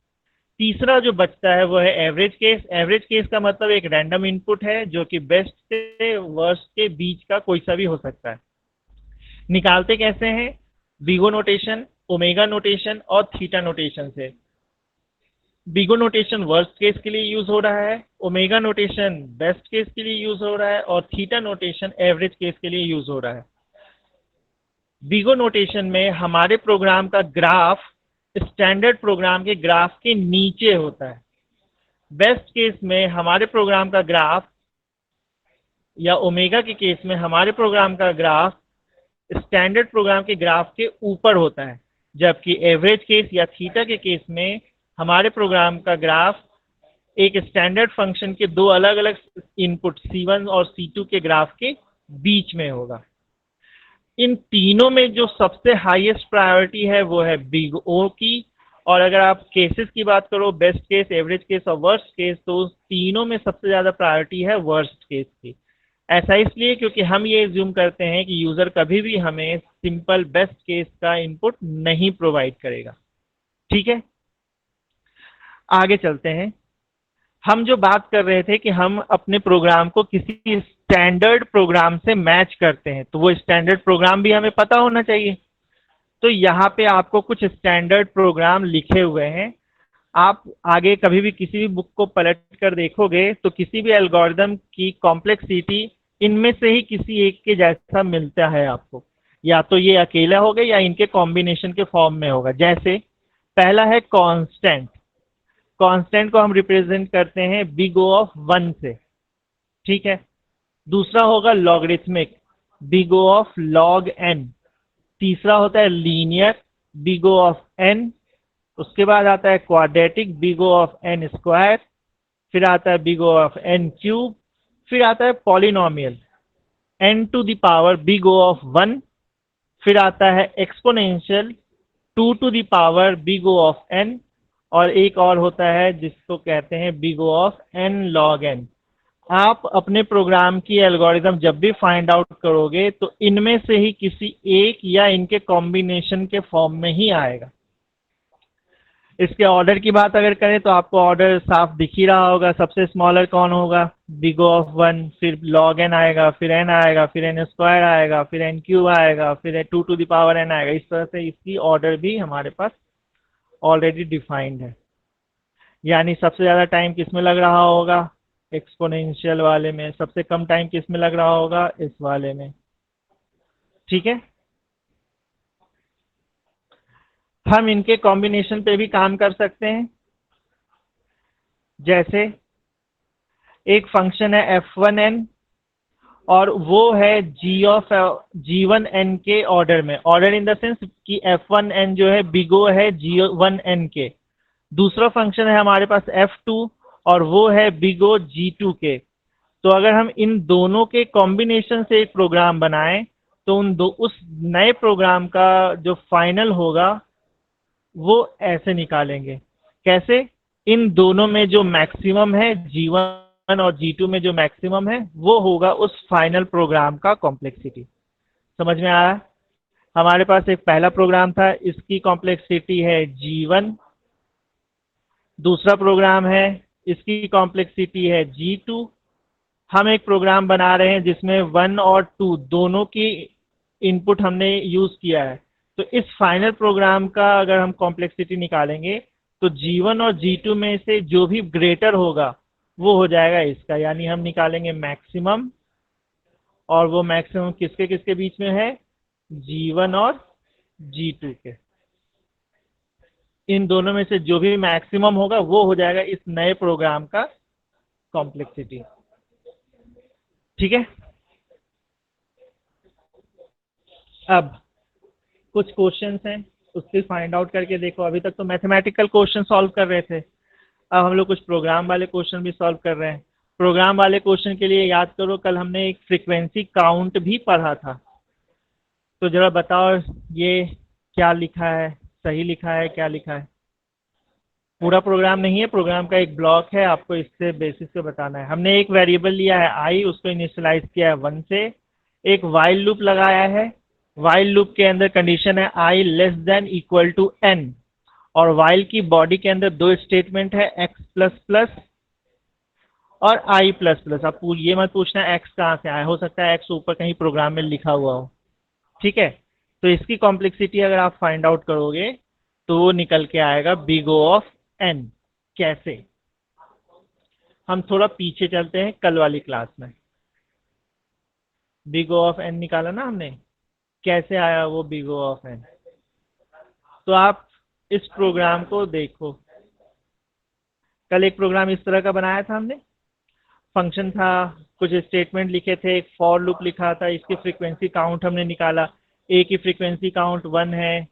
तीसरा जो बचता है वो है एवरेज केस। एवरेज केस का मतलब एक रैंडम इनपुट है जो कि बेस्ट से वर्स्ट के बीच का कोई सा भी हो सकता है। निकालते कैसे हैं? बिगो नोटेशन, ओमेगा नोटेशन और थीटा नोटेशन से। बिगो नोटेशन वर्स्ट केस के लिए यूज हो रहा है, ओमेगा नोटेशन बेस्ट केस के लिए यूज हो रहा है, और थीटा नोटेशन एवरेज केस के लिए यूज हो रहा है। बिगो नोटेशन में हमारे प्रोग्राम का ग्राफ स्टैंडर्ड प्रोग्राम के ग्राफ के नीचे होता है। बेस्ट केस में हमारे प्रोग्राम का ग्राफ, या ओमेगा के केस में हमारे प्रोग्राम का ग्राफ स्टैंडर्ड प्रोग्राम के ग्राफ के ऊपर होता है, जबकि एवरेज केस या थीटा के केस में हमारे प्रोग्राम का ग्राफ एक स्टैंडर्ड फंक्शन के 2 अलग अलग इनपुट C1 और C2 के ग्राफ के बीच में होगा। इन तीनों में जो सबसे हाईएस्ट प्रायोरिटी है वो है बिग ओ की, और अगर आप केसेस की बात करो, बेस्ट केस, एवरेज केस और वर्स्ट केस, तो तीनों में सबसे ज़्यादा प्रायोरिटी है वर्स्ट केस की। ऐसा इसलिए क्योंकि हम ये एज्यूम करते हैं कि यूज़र कभी भी हमें सिंपल बेस्ट केस का इनपुट नहीं प्रोवाइड करेगा, ठीक है। आगे चलते हैं। हम जो बात कर रहे थे कि हम अपने प्रोग्राम को किसी स्टैंडर्ड प्रोग्राम से मैच करते हैं, तो वो स्टैंडर्ड प्रोग्राम भी हमें पता होना चाहिए। तो यहाँ पे आपको कुछ स्टैंडर्ड प्रोग्राम लिखे हुए हैं। आप आगे कभी भी किसी भी बुक को पलट कर देखोगे तो किसी भी एल्गोरिदम की कॉम्प्लेक्सिटी इनमें से ही किसी एक के जैसा मिलता है आपको, या तो ये अकेला होगा या इनके कॉम्बिनेशन के फॉर्म में होगा। जैसे पहला है कांस्टेंट। कांस्टेंट को हम रिप्रेजेंट करते हैं बिग O ऑफ 1 से, ठीक है। दूसरा होगा logarithmic, big O of log n। तीसरा होता है linear, big O of n। उसके बाद आता है quadratic, big O of n square. फिर आता है big O of n cube. फिर आता है polynomial, n to the power big O of 1। फिर आता है exponential, 2 to the power big O of n। और एक और होता है जिसको कहते हैं big O of n log n। आप अपने प्रोग्राम की एल्गोरिदम जब भी फाइंड आउट करोगे तो इनमें से ही किसी एक या इनके कॉम्बिनेशन के फॉर्म में ही आएगा। इसके ऑर्डर की बात अगर करें तो आपको ऑर्डर साफ दिख ही रहा होगा। सबसे स्मॉलर कौन होगा? बिग O ऑफ 1, फिर log n आएगा, फिर n आएगा, फिर n स्क्वायर आएगा, फिर n क्यूब आएगा, फिर 2 to the power n आएगा। इस तरह से इसकी ऑर्डर भी हमारे पास ऑलरेडी डिफाइंड है। यानी सबसे ज़्यादा टाइम किस में लग रहा होगा? एक्सपोनेंशियल वाले में। सबसे कम टाइम किस में लग रहा होगा? इस वाले में। ठीक है, हम इनके कॉम्बिनेशन पे भी काम कर सकते हैं। जैसे एक फंक्शन है f1n और वो है g1n के ऑर्डर में। ऑर्डर इन द सेंस कि f1n जो है बिग O है g1n के। दूसरा फंक्शन है हमारे पास f2 और वो है बिग O g2 के। तो अगर हम इन दोनों के कॉम्बिनेशन से एक प्रोग्राम बनाएं तो उस नए प्रोग्राम का जो फाइनल होगा वो ऐसे निकालेंगे। कैसे? इन दोनों में जो मैक्सिमम है g1 और g2 में जो मैक्सिमम है वो होगा उस फाइनल प्रोग्राम का कॉम्प्लेक्सिटी। समझ में आया? हमारे पास एक पहला प्रोग्राम था, इसकी कॉम्प्लेक्सिटी है g1। दूसरा प्रोग्राम है, इसकी कॉम्प्लेक्सिटी है g2। हम एक प्रोग्राम बना रहे हैं जिसमें 1 और 2 दोनों की इनपुट हमने यूज किया है। तो इस फाइनल प्रोग्राम का अगर हम कॉम्प्लेक्सिटी निकालेंगे तो g1 और g2 में से जो भी ग्रेटर होगा वो हो जाएगा इसका। यानी हम निकालेंगे मैक्सिमम, और वो मैक्सिमम किसके किसके बीच में है? g1 और g2 के। इन दोनों में से जो भी मैक्सिमम होगा वो हो जाएगा इस नए प्रोग्राम का कॉम्प्लेक्सिटी। ठीक है, अब कुछ क्वेश्चंस हैं, उससे फाइंड आउट करके देखो। अभी तक तो मैथमेटिकल क्वेश्चन सॉल्व कर रहे थे, अब हम लोग कुछ प्रोग्राम वाले क्वेश्चन भी सॉल्व कर रहे हैं। प्रोग्राम वाले क्वेश्चन के लिए याद करो, कल हमने एक फ्रीक्वेंसी काउंट भी पढ़ा था। तो जरा बताओ ये क्या लिखा है, सही लिखा है, क्या लिखा है? पूरा प्रोग्राम नहीं है, प्रोग्राम का एक ब्लॉक है, आपको इससे बेसिस पे बताना है। हमने एक वेरिएबल लिया है आई, उसको इनिशियलाइज किया है 1 से। एक वाइल लूप लगाया है, वाइल लूप के अंदर कंडीशन है I less than equal to N, और वाइल की बॉडी के अंदर दो स्टेटमेंट है एक्स प्लस प्लस और आई प्लस प्लस। आप ये मत पूछना एक्स कहाँ से आया, हो सकता है एक्स ऊपर कहीं प्रोग्राम में लिखा हुआ हो। ठीक है, तो इसकी कॉम्प्लेक्सिटी अगर आप फाइंड आउट करोगे तो वो निकल के आएगा बिग O ऑफ n। कैसे? हम थोड़ा पीछे चलते हैं कल वाली क्लास में। बिग O ऑफ n निकाला ना हमने, कैसे आया वो बिग O ऑफ n? तो आप इस प्रोग्राम को देखो, कल एक प्रोग्राम इस तरह का बनाया था हमने। फंक्शन था, कुछ स्टेटमेंट लिखे थे, एक फॉर लूप लिखा था, इसकी फ्रीक्वेंसी काउंट हमने निकाला। ए की फ्रीक्वेंसी काउंट 1 है,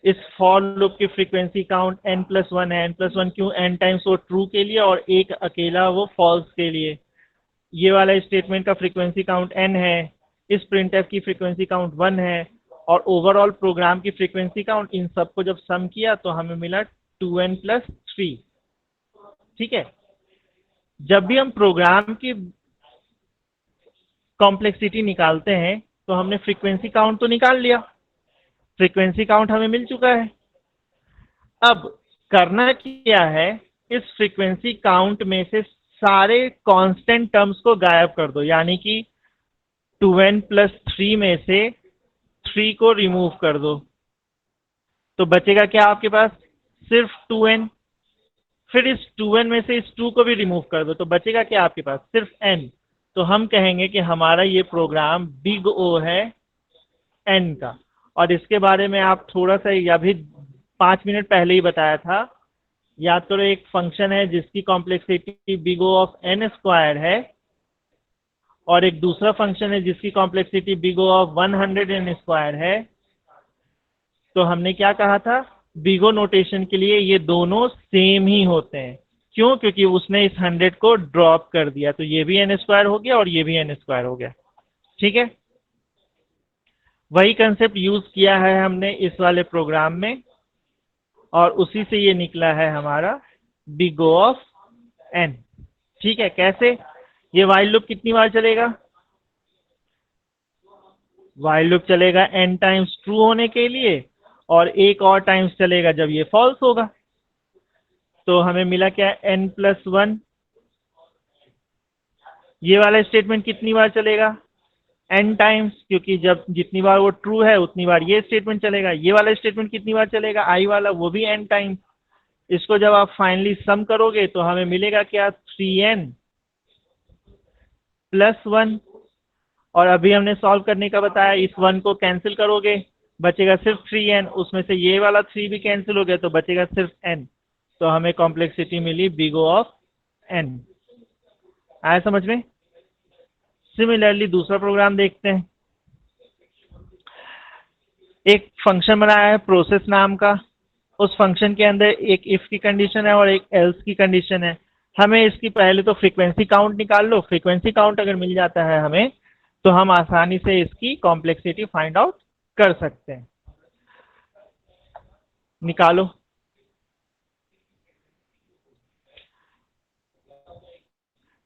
इस फॉर लूप की फ्रीक्वेंसी काउंट n+1 है। n+1 क्यों? n टाइम्स वो ट्रू के लिए और एक अकेला वो फॉल्स के लिए। ये वाला स्टेटमेंट का फ्रीक्वेंसी काउंट n है, इस प्रिंटफ की फ्रीक्वेंसी काउंट 1 है, और ओवरऑल प्रोग्राम की फ्रीक्वेंसी काउंट, इन सबको जब सम किया तो हमें मिला 2n+3। ठीक है, जब भी हम प्रोग्राम की कॉम्प्लेक्सिटी निकालते हैं तो हमने फ्रीक्वेंसी काउंट तो निकाल लिया, फ्रीक्वेंसी काउंट हमें मिल चुका है। अब करना क्या है, इस फ्रीक्वेंसी काउंट में से सारे कांस्टेंट टर्म्स को गायब कर दो। यानी कि 2n+3 में से 3 को रिमूव कर दो, तो बचेगा क्या आपके पास? सिर्फ 2n। फिर इस 2n में से इस 2 को भी रिमूव कर दो, तो बचेगा क्या आपके पास? सिर्फ n। तो हम कहेंगे कि हमारा ये प्रोग्राम बिग O है n का। और इसके बारे में आप थोड़ा सा अभी 5 मिनट पहले ही बताया था, याद करो। एक फंक्शन है जिसकी complexity big O of n square है, और एक दूसरा फंक्शन है जिसकी complexity big O of 100n square है। तो हमने क्या कहा था? बिग O नोटेशन के लिए ये दोनों सेम ही होते हैं। क्यों? क्योंकि उसने इस 100 को ड्रॉप कर दिया, तो ये भी n स्क्वायर हो गया और ये भी n स्क्वायर हो गया। ठीक है, वही कंसेप्ट यूज किया है हमने इस वाले प्रोग्राम में, और उसी से ये निकला है हमारा बिग O ऑफ n। ठीक है, कैसे? ये while लूप कितनी बार चलेगा? while लूप चलेगा n टाइम्स ट्रू होने के लिए, और एक और टाइम्स चलेगा जब ये फॉल्स होगा। तो हमें मिला क्या? n+1। ये वाला स्टेटमेंट कितनी बार चलेगा? n टाइम्स, क्योंकि जब जितनी बार वो ट्रू है उतनी बार ये स्टेटमेंट चलेगा। ये वाला स्टेटमेंट कितनी बार चलेगा? i वाला, वो भी n टाइम्स। इसको जब आप फाइनली सम करोगे तो हमें मिलेगा क्या? 3n+1। और अभी हमने सॉल्व करने का बताया, इस 1 को कैंसिल करोगे, बचेगा सिर्फ 3n। उसमें से ये वाला 3 भी कैंसिल हो गया तो बचेगा सिर्फ n। तो हमें कॉम्प्लेक्सिटी मिली big O ऑफ n। आया समझ में? सिमिलरली दूसरा प्रोग्राम देखते हैं। एक फंक्शन बनाया है प्रोसेस नाम का। उस फंक्शन के अंदर एक इफ की कंडीशन है और एक एल्स की कंडीशन है। हमें इसकी पहले तो फ्रीक्वेंसी काउंट निकाल लो। फ्रीक्वेंसी काउंट अगर मिल जाता है हमें, तो हम आसानी से इसकी कॉम्प्लेक्सिटी फाइंड आउट कर सकते हैं। निकालो।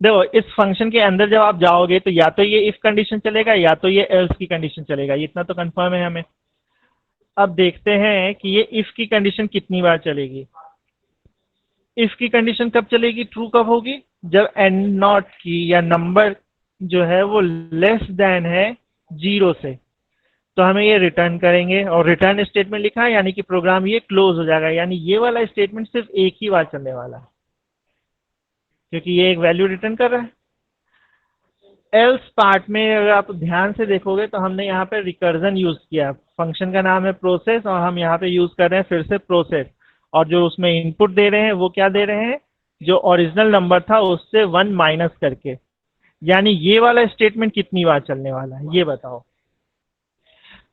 देखो, इस फंक्शन के अंदर जब आप जाओगे तो या तो ये इफ कंडीशन चलेगा या तो ये एल्स की कंडीशन चलेगा, इतना तो कंफर्म है हमें। अब देखते हैं कि ये इफ की कंडीशन कितनी बार चलेगी। इफ की कंडीशन कब चलेगी, ट्रू कब होगी? जब n नॉट की या नंबर जो है वो लेस देन है 0 से। तो हमें ये रिटर्न करेंगे, और रिटर्न स्टेटमेंट लिखा है यानी कि प्रोग्राम ये क्लोज हो जाएगा, यानी ये वाला स्टेटमेंट सिर्फ एक ही बार चलने वाला है, क्योंकि ये एक वैल्यू रिटर्न कर रहा है। एल्स पार्ट में अगर आप ध्यान से देखोगे तो हमने यहाँ पे रिकर्जन यूज किया। फंक्शन का नाम है प्रोसेस और हम यहाँ पे यूज कर रहे हैं फिर से प्रोसेस, और जो उसमें इनपुट दे रहे हैं वो क्या दे रहे हैं? जो ओरिजिनल नंबर था उससे 1 माइनस करके। यानी ये वाला स्टेटमेंट कितनी बार चलने वाला है ये बताओ।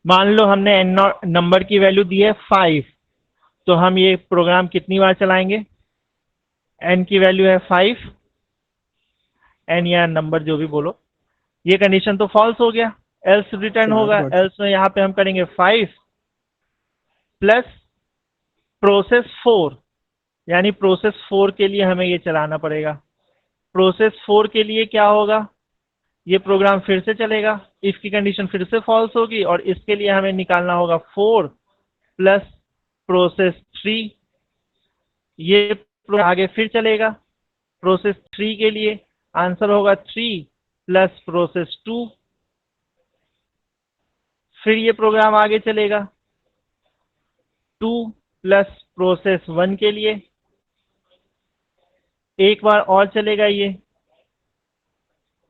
मान लो हमने n नंबर की वैल्यू दी है 5, तो हम ये प्रोग्राम कितनी बार चलाएंगे? n की वैल्यू है 5, n या नंबर जो भी बोलो। ये कंडीशन तो फॉल्स हो गया, एल्स रिटर्न होगा। एल्स में यहाँ पे हम करेंगे 5 प्लस प्रोसेस 4, यानी प्रोसेस 4 के लिए हमें ये चलाना पड़ेगा। प्रोसेस 4 के लिए क्या होगा? ये प्रोग्राम फिर से चलेगा, इफ की कंडीशन फिर से फॉल्स होगी, और इसके लिए हमें निकालना होगा 4 प्लस प्रोसेस 3। ये आगे फिर चलेगा। प्रोसेस 3 के लिए आंसर होगा 3 प्लस प्रोसेस 2। फिर ये प्रोग्राम आगे चलेगा 2 प्लस प्रोसेस 1 के लिए। एक बार और चलेगा ये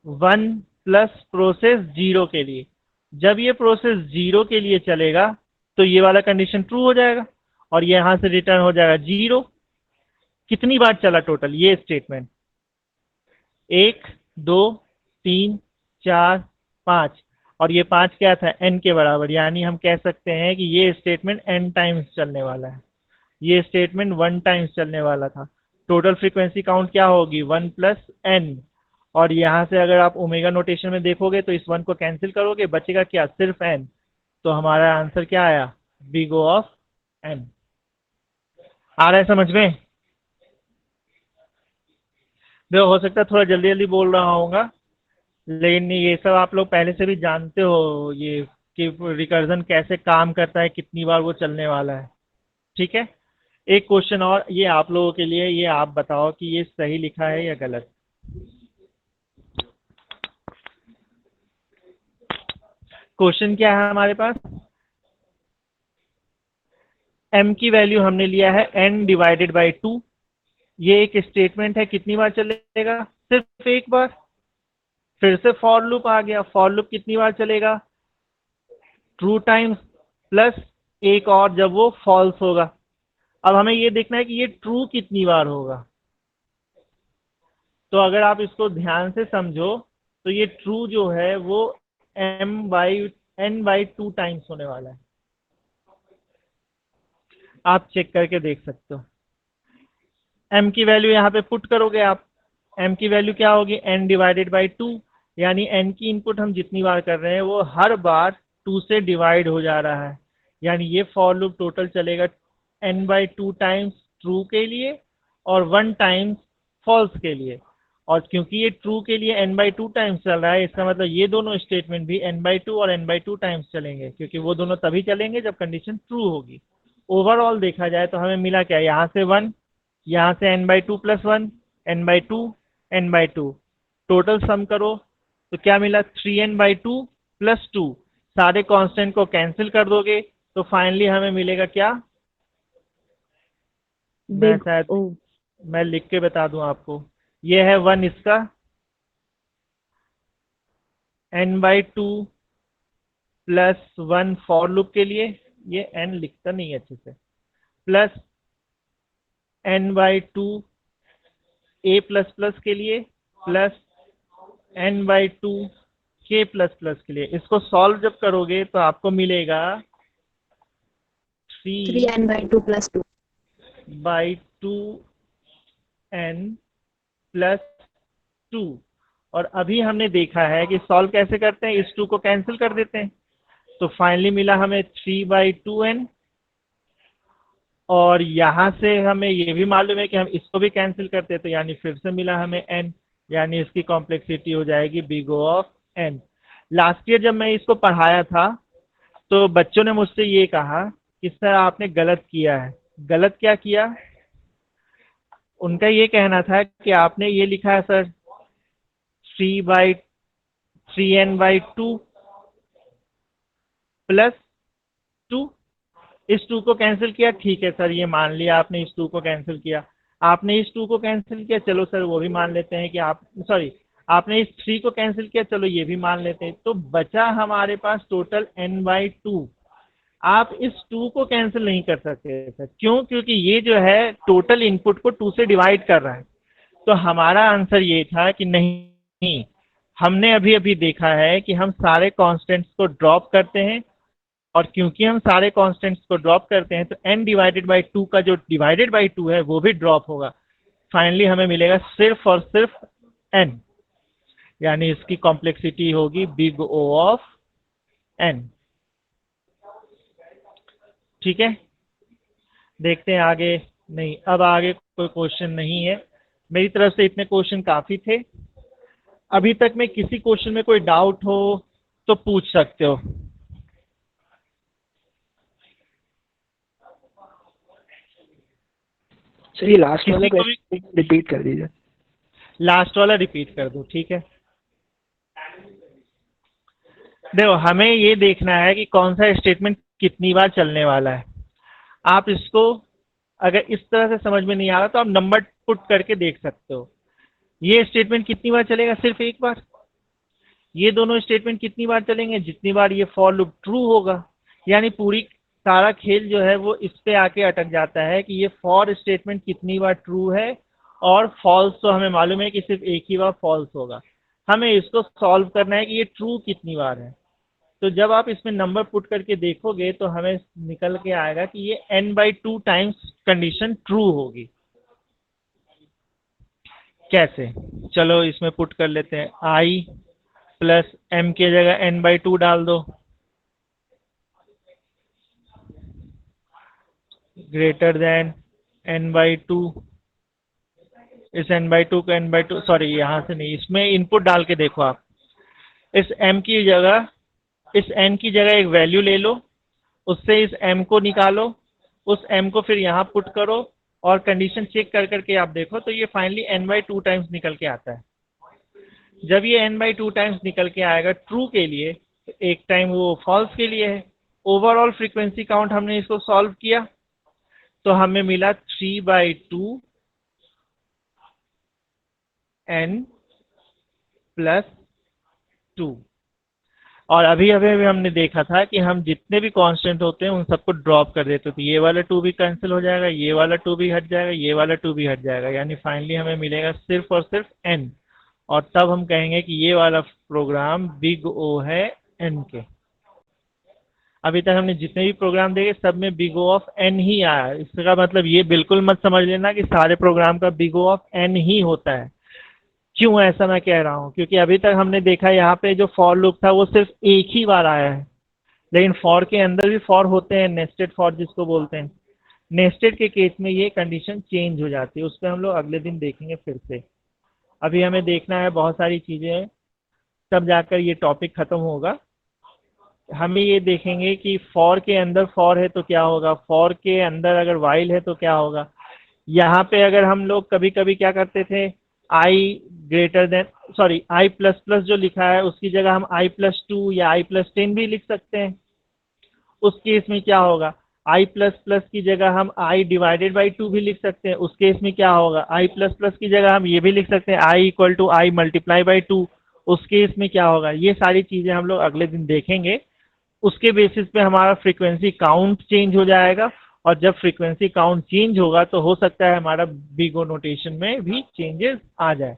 1 प्लस प्रोसेस 0 के लिए। जब ये प्रोसेस 0 के लिए चलेगा तो ये वाला कंडीशन ट्रू हो जाएगा और ये यहां से रिटर्न हो जाएगा 0। कितनी बार चला टोटल ये स्टेटमेंट? 1 2 3 4 5, और ये 5 क्या था? n के बराबर, यानी हम कह सकते हैं कि ये स्टेटमेंट n टाइम्स चलने वाला है। ये स्टेटमेंट 1 टाइम्स चलने वाला था। टोटल फ्रीक्वेंसी काउंट क्या होगी? 1 प्लस n। और यहाँ से अगर आप ओमेगा नोटेशन में देखोगे तो इस 1 को कैंसिल करोगे, बचेगा क्या? सिर्फ n। तो हमारा आंसर क्या आया? Big O of n। आ रहा है समझ में? देखो, हो सकता है थोड़ा जल्दी जल्दी बोल रहा होगा, लेकिन ये सब आप लोग पहले से भी जानते हो, ये कि रिकर्जन कैसे काम करता है, कितनी बार वो चलने वाला है। ठीक है, एक क्वेश्चन और ये आप लोगों के लिए, ये आप बताओ कि ये सही लिखा है या गलत। क्वेश्चन क्या है हमारे पास? m की वैल्यू हमने लिया है n डिवाइडेड बाई 2। ये एक स्टेटमेंट है, कितनी बार चलेगा? सिर्फ एक बार। फिर से फॉर लूप आ गया। फॉर लूप कितनी बार चलेगा? ट्रू टाइम्स प्लस एक और जब वो फॉल्स होगा। अब हमें ये देखना है कि ये ट्रू कितनी बार होगा। तो अगर आप इसको ध्यान से समझो तो ये ट्रू जो है वो n/2 टाइम्स होने वाला है। आप चेक करके देख सकते हो। m की वैल्यू यहाँ पे पुट करोगे आप। m की वैल्यू क्या होगी? n डिवाइडेड बाई 2, यानी n की इनपुट हम जितनी बार कर रहे हैं वो हर बार 2 से डिवाइड हो जा रहा है। यानी ये फॉर लूप टोटल चलेगा n/2 टाइम्स ट्रू के लिए और 1 टाइम्स फॉल्स के लिए। और क्योंकि ये ट्रू के लिए n/2 टाइम्स चल रहा है, इसका मतलब ये दोनों स्टेटमेंट भी n/2 और n/2 टाइम्स चलेंगे, क्योंकि वो दोनों तभी चलेंगे जब कंडीशन ट्रू होगी। ओवरऑल देखा जाए तो हमें मिला क्या, यहाँ से 1, यहाँ से n/2 plus 1, n/2, n/2, total sum करो तो क्या मिला, 3n/2 प्लस 2। सारे कांस्टेंट को कैंसिल कर दोगे तो फाइनली हमें मिलेगा क्या, मैं बिग शायद ओ। मैं लिख के बता दूं आपको, ये है 1 इसका, n/2 प्लस 1 फॉर लूप के लिए, ये n लिखता नहीं है अच्छे से, plus n/2 a plus plus के लिए, plus n/2 k plus plus के लिए। इसको सॉल्व जब करोगे तो आपको मिलेगा 3n/2 + 2। 3/2n plus 2। और अभी हमने देखा है कि सॉल्व कैसे करते हैं, इस 2 को कैंसिल कर देते हैं, तो फाइनली मिला हमें 3/2n। और यहाँ से हमें ये भी मालूम है कि हम इसको भी कैंसिल करते हैं, तो यानी फिर से मिला हमें n, यानी इसकी कॉम्प्लेक्सिटी हो जाएगी big O of n। Last year जब मैं इसको पढ़ाया था तो बच्चों ने मुझसे ये कहा कि सर आपने गलत किया है। गलत क्या किया, उनका ये कहना था कि आपने ये लिखा है सर 3/3n/2 प्लस 2, इस 2 को कैंसिल किया, ठीक है सर ये मान लिया आपने इस 2 को कैंसिल किया। आपने इस 2 को कैंसिल किया, चलो सर वो भी मान लेते हैं कि आप, सॉरी, आपने इस 3 को कैंसिल किया, चलो ये भी मान लेते हैं। तो बचा हमारे पास टोटल n/2। आप इस 2 को कैंसिल नहीं कर सकते सर, क्यों, क्योंकि ये जो है टोटल इनपुट को 2 से डिवाइड कर रहा है। तो हमारा आंसर ये था कि नहीं, हमने अभी अभी देखा है कि हम सारे कांस्टेंट्स को ड्रॉप करते हैं, और क्योंकि हम सारे कांस्टेंट्स को ड्रॉप करते हैं तो n/2 का जो डिवाइडेड बाई 2 है वो भी ड्रॉप होगा। फाइनली हमें मिलेगा सिर्फ और सिर्फ n, यानी इसकी कॉम्प्लेक्सिटी होगी बिग O ऑफ n। ठीक है, देखते हैं आगे। नहीं, अब आगे कोई क्वेश्चन नहीं है मेरी तरफ से, इतने क्वेश्चन काफी थे। अभी तक में किसी क्वेश्चन में कोई डाउट हो तो पूछ सकते हो। सर ये लास्ट वाला किसी को भी रिपीट कर दीजिए। लास्ट वाला रिपीट कर दूं, ठीक है। देखो हमें ये देखना है कि कौन सा स्टेटमेंट कितनी बार चलने वाला है। आप इसको अगर इस तरह से समझ में नहीं आ रहा तो आप नंबर पुट करके देख सकते हो। ये स्टेटमेंट कितनी बार चलेगा, सिर्फ एक बार। ये दोनों स्टेटमेंट कितनी बार चलेंगे, जितनी बार ये फॉर लूप ट्रू होगा। यानी पूरी सारा खेल जो है वो इस पे आके अटक जाता है कि ये फॉर स्टेटमेंट कितनी बार ट्रू है, और फॉल्स तो हमें मालूम है कि सिर्फ एक ही बार फॉल्स होगा। हमें इसको सॉल्व करना है कि ये ट्रू कितनी बार है। तो जब आप इसमें नंबर पुट करके देखोगे तो हमें निकल के आएगा कि ये n/2 टाइम्स कंडीशन ट्रू होगी। कैसे, चलो इसमें पुट कर लेते हैं। i प्लस m की जगह n/2 डाल दो, ग्रेटर देन n/2। इस n/2 को n/2, सॉरी यहाँ से नहीं, इसमें इनपुट डाल के देखो आप। इस m की जगह, इस n की जगह एक वैल्यू ले लो, उससे इस m को निकालो, उस m को फिर यहाँ पुट करो, और कंडीशन चेक कर करके आप देखो तो ये फाइनली n/2 टाइम्स निकल के आता है। जब ये n/2 टाइम्स निकल के आएगा ट्रू के लिए, तो एक टाइम वो फॉल्स के लिए है। ओवरऑल फ्रीक्वेंसी काउंट हमने इसको सॉल्व किया तो हमें मिला 3/2 n प्लस 2। और अभी अभी अभी हमने देखा था कि हम जितने भी कांस्टेंट होते हैं उन सबको ड्रॉप कर देते, तो ये वाला 2 भी कैंसिल हो जाएगा, ये वाला 2 भी हट जाएगा, ये वाला 2 भी हट जाएगा, यानी फाइनली हमें मिलेगा सिर्फ और सिर्फ n। और तब हम कहेंगे कि ये वाला प्रोग्राम बिग O है n के। अभी तक हमने जितने भी प्रोग्राम देखे सब में बिग O ऑफ n ही आया। इसका मतलब ये बिल्कुल मत समझ लेना कि सारे प्रोग्राम का बिग O ऑफ n ही होता है। क्यों ऐसा मैं कह रहा हूँ, क्योंकि अभी तक हमने देखा यहाँ पे जो फॉर लूप था वो सिर्फ एक ही बार आया है, लेकिन फॉर के अंदर भी फॉर होते हैं, नेस्टेड फॉर जिसको बोलते हैं। नेस्टेड के केस में ये कंडीशन चेंज हो जाती है, उस पर हम लोग अगले दिन देखेंगे फिर से। अभी हमें देखना है बहुत सारी चीज़ें हैं, तब जाकर ये टॉपिक ख़त्म होगा। हमें ये देखेंगे कि फॉर के अंदर फॉर है तो क्या होगा, फॉर के अंदर अगर वाइल है तो क्या होगा। यहाँ पे अगर हम लोग कभी कभी क्या करते थे, I greater than sorry I plus plus जो लिखा है उसकी जगह हम i+2 या i+10 भी लिख सकते हैं। उस केस में क्या होगा, i प्लस प्लस की जगह हम i/2 भी लिख सकते हैं। उस केस में क्या होगा, i प्लस प्लस की जगह हम ये भी लिख सकते हैं i=i×2। उस केस में क्या होगा, ये सारी चीज़ें हम लोग अगले दिन देखेंगे। उसके बेसिस पे हमारा फ्रीक्वेंसी काउंट चेंज हो जाएगा, और जब फ्रीक्वेंसी काउंट चेंज होगा तो हो सकता है हमारा बिगो नोटेशन में भी चेंजेस आ जाए।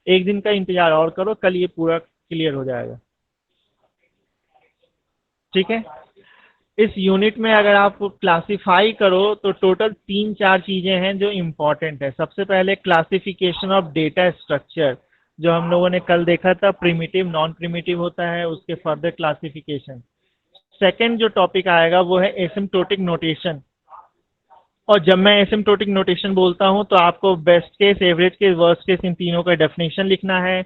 एक दिन का इंतजार और करो, कल ये पूरा क्लियर हो जाएगा। ठीक है। इस यूनिट में अगर आप क्लासिफाई करो तो टोटल 3-4 चीजें हैं जो इम्पोर्टेंट है। सबसे पहले क्लासिफिकेशन ऑफ डेटा स्ट्रक्चर, जो हम लोगों ने कल देखा था, प्रिमिटिव नॉन प्रिमिटिव होता है, उसके फर्दर क्लासिफिकेशन। सेकंड जो टॉपिक आएगा वो है एसिम्प्टोटिक नोटेशन। और जब मैं एसिम्प्टोटिक नोटेशन बोलता हूं तो आपको best case, average case, worst case, इन तीनों का डेफिनेशन लिखना है।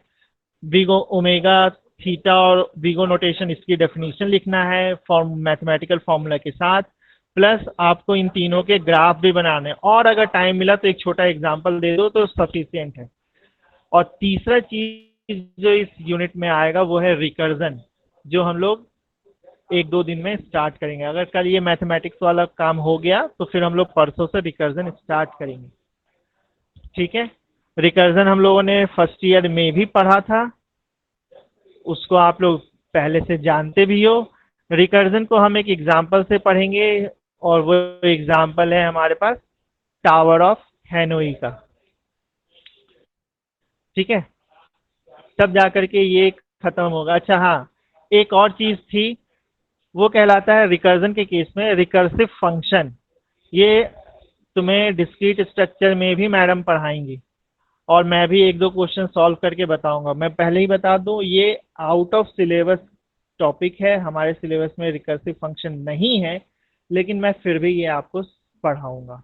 बिगो ओमेगा, थीटा और बिगो नोटेशन, इसकी डेफिनेशन लिखना है फॉर्म मैथमेटिकल फॉर्मूला के साथ। प्लस आपको इन तीनों के ग्राफ भी बनाने, और अगर टाइम मिला तो एक छोटा एग्जांपल दे दो तो सफिशिएंट है। और तीसरा चीज जो इस यूनिट में आएगा वो है रिकर्जन, जो हम लोग 1-2 दिन में स्टार्ट करेंगे। अगर कल ये मैथमेटिक्स वाला काम हो गया तो फिर हम लोग परसों से रिकर्जन स्टार्ट करेंगे। ठीक है। रिकर्जन हम लोगों ने फर्स्ट ईयर में भी पढ़ा था, उसको आप लोग पहले से जानते भी हो। रिकर्जन को हम एक एग्जाम्पल से पढ़ेंगे, और वो एग्जाम्पल है हमारे पास टावर ऑफ हैनोई का। ठीक है, तब जाकर के ये खत्म होगा। अच्छा हाँ, एक और चीज थी, वो कहलाता है रिकर्जन के केस में रिकर्सिव फंक्शन। ये तुम्हें डिस्क्रीट स्ट्रक्चर में भी मैडम पढ़ाएंगी, और मैं भी 1-2 क्वेश्चन सॉल्व करके बताऊंगा। मैं पहले ही बता दूं, ये आउट ऑफ सिलेबस टॉपिक है, हमारे सिलेबस में रिकर्सिव फंक्शन नहीं है, लेकिन मैं फिर भी ये आपको पढ़ाऊंगा।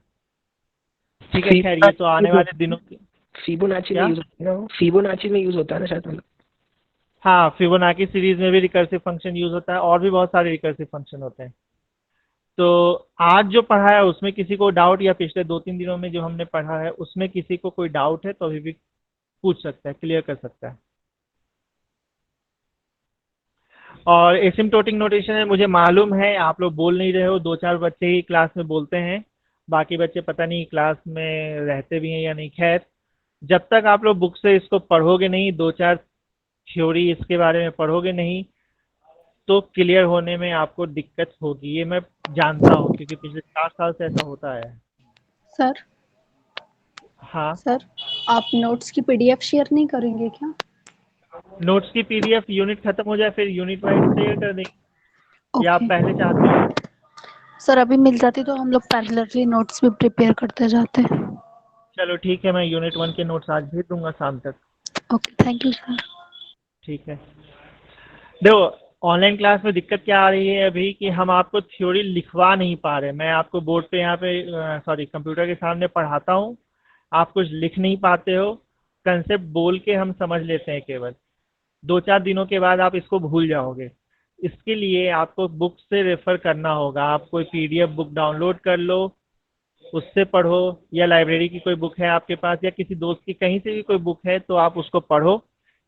ठीक है। खैर, ये तो आने वाले दिनों की फिबोनाची में क्या? यूज होता है ना, फिबोनाची में यूज होता है ना शायद मतलब। हाँ, फिबोनाची सीरीज में भी रिकर्सिव फंक्शन यूज होता है, और भी बहुत सारे रिकर्सिव फंक्शन होते हैं। तो आज जो पढ़ा है उसमें किसी को डाउट, या पिछले 2-3 दिनों में जो हमने पढ़ा है उसमें किसी को कोई डाउट है तो अभी भी पूछ सकता है, क्लियर कर सकता है। और एसिम्प्टोटिक नोटेशन है, मुझे मालूम है आप लोग बोल नहीं रहे हो, 2-4 बच्चे ही क्लास में बोलते हैं, बाकी बच्चे पता नहीं क्लास में रहते भी हैं या नहीं। खैर, जब तक आप लोग बुक से इसको पढ़ोगे नहीं, 2-4 थ्योरी इसके बारे में पढ़ोगे नहीं, तो क्लियर होने में आपको दिक्कत होगी। ये मैं जानता हूँ क्योंकि पिछले 4 साल से ऐसा होता है। सर हाँ, सर आप नोट्स की पीडीएफ शेयर नहीं करेंगे क्या? नोट्स की पीडीएफ यूनिट खत्म हो जाए फिर यूनिट वाइज शेयर कर देंगे, या आप ओके पहले चाहते हो? सर, अभी मिल जाती तो हम लोग पैरेलली नोट्स भी प्रिपेयर करते जाते। चलो ठीक है, मैं यूनिट 1 के नोट्स आज भेज दूंगा शाम तक। Okay, thank you sir. ठीक है। देखो, ऑनलाइन क्लास में दिक्कत क्या आ रही है अभी, कि हम आपको थ्योरी लिखवा नहीं पा रहे। मैं आपको बोर्ड पे यहाँ पे सॉरी कंप्यूटर के सामने पढ़ाता हूँ, आप कुछ लिख नहीं पाते हो, कंसेप्ट बोल के हम समझ लेते हैं केवल। 2-4 दिनों के बाद आप इसको भूल जाओगे। इसके लिए आपको बुक से रेफर करना होगा। आप कोई पीडीएफ बुक डाउनलोड कर लो, उससे पढ़ो, या लाइब्रेरी की कोई बुक है आपके पास, या किसी दोस्त की कहीं से भी कोई बुक है तो आप उसको पढ़ो,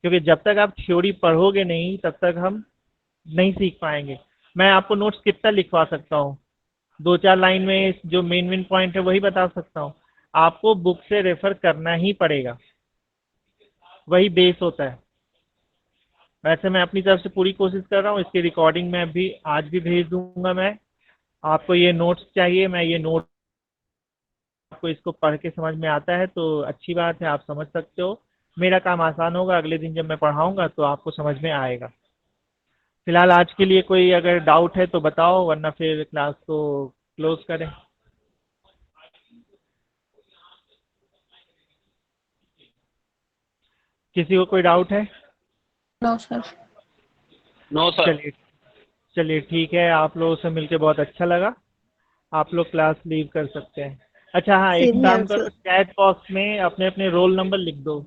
क्योंकि जब तक आप थ्योरी पढ़ोगे नहीं तब तक हम नहीं सीख पाएंगे। मैं आपको नोट्स कितना लिखवा सकता हूँ, 2-4 लाइन में जो मेन मेन पॉइंट है वही बता सकता हूँ। आपको बुक से रेफर करना ही पड़ेगा, वही बेस होता है। वैसे मैं अपनी तरफ से पूरी कोशिश कर रहा हूँ, इसकी रिकॉर्डिंग मैं भी आज भी भेज दूंगा। मैं आपको ये नोट्स चाहिए, मैं ये नोट आपको इसको पढ़ के समझ में आता है तो अच्छी बात है, आप समझ सकते हो। मेरा काम आसान होगा, अगले दिन जब मैं पढ़ाऊंगा तो आपको समझ में आएगा। फिलहाल आज के लिए कोई अगर डाउट है तो बताओ, वरना फिर क्लास को क्लोज करें। किसी को कोई डाउट है? No sir. No sir. चलिए चलिए ठीक है, आप लोगों से मिलके बहुत अच्छा लगा। आप लोग क्लास लीव कर सकते हैं। अच्छा हाँ, एक सेम काम हियर करो, सर। चैट बॉक्स में अपने अपने रोल नंबर लिख दो।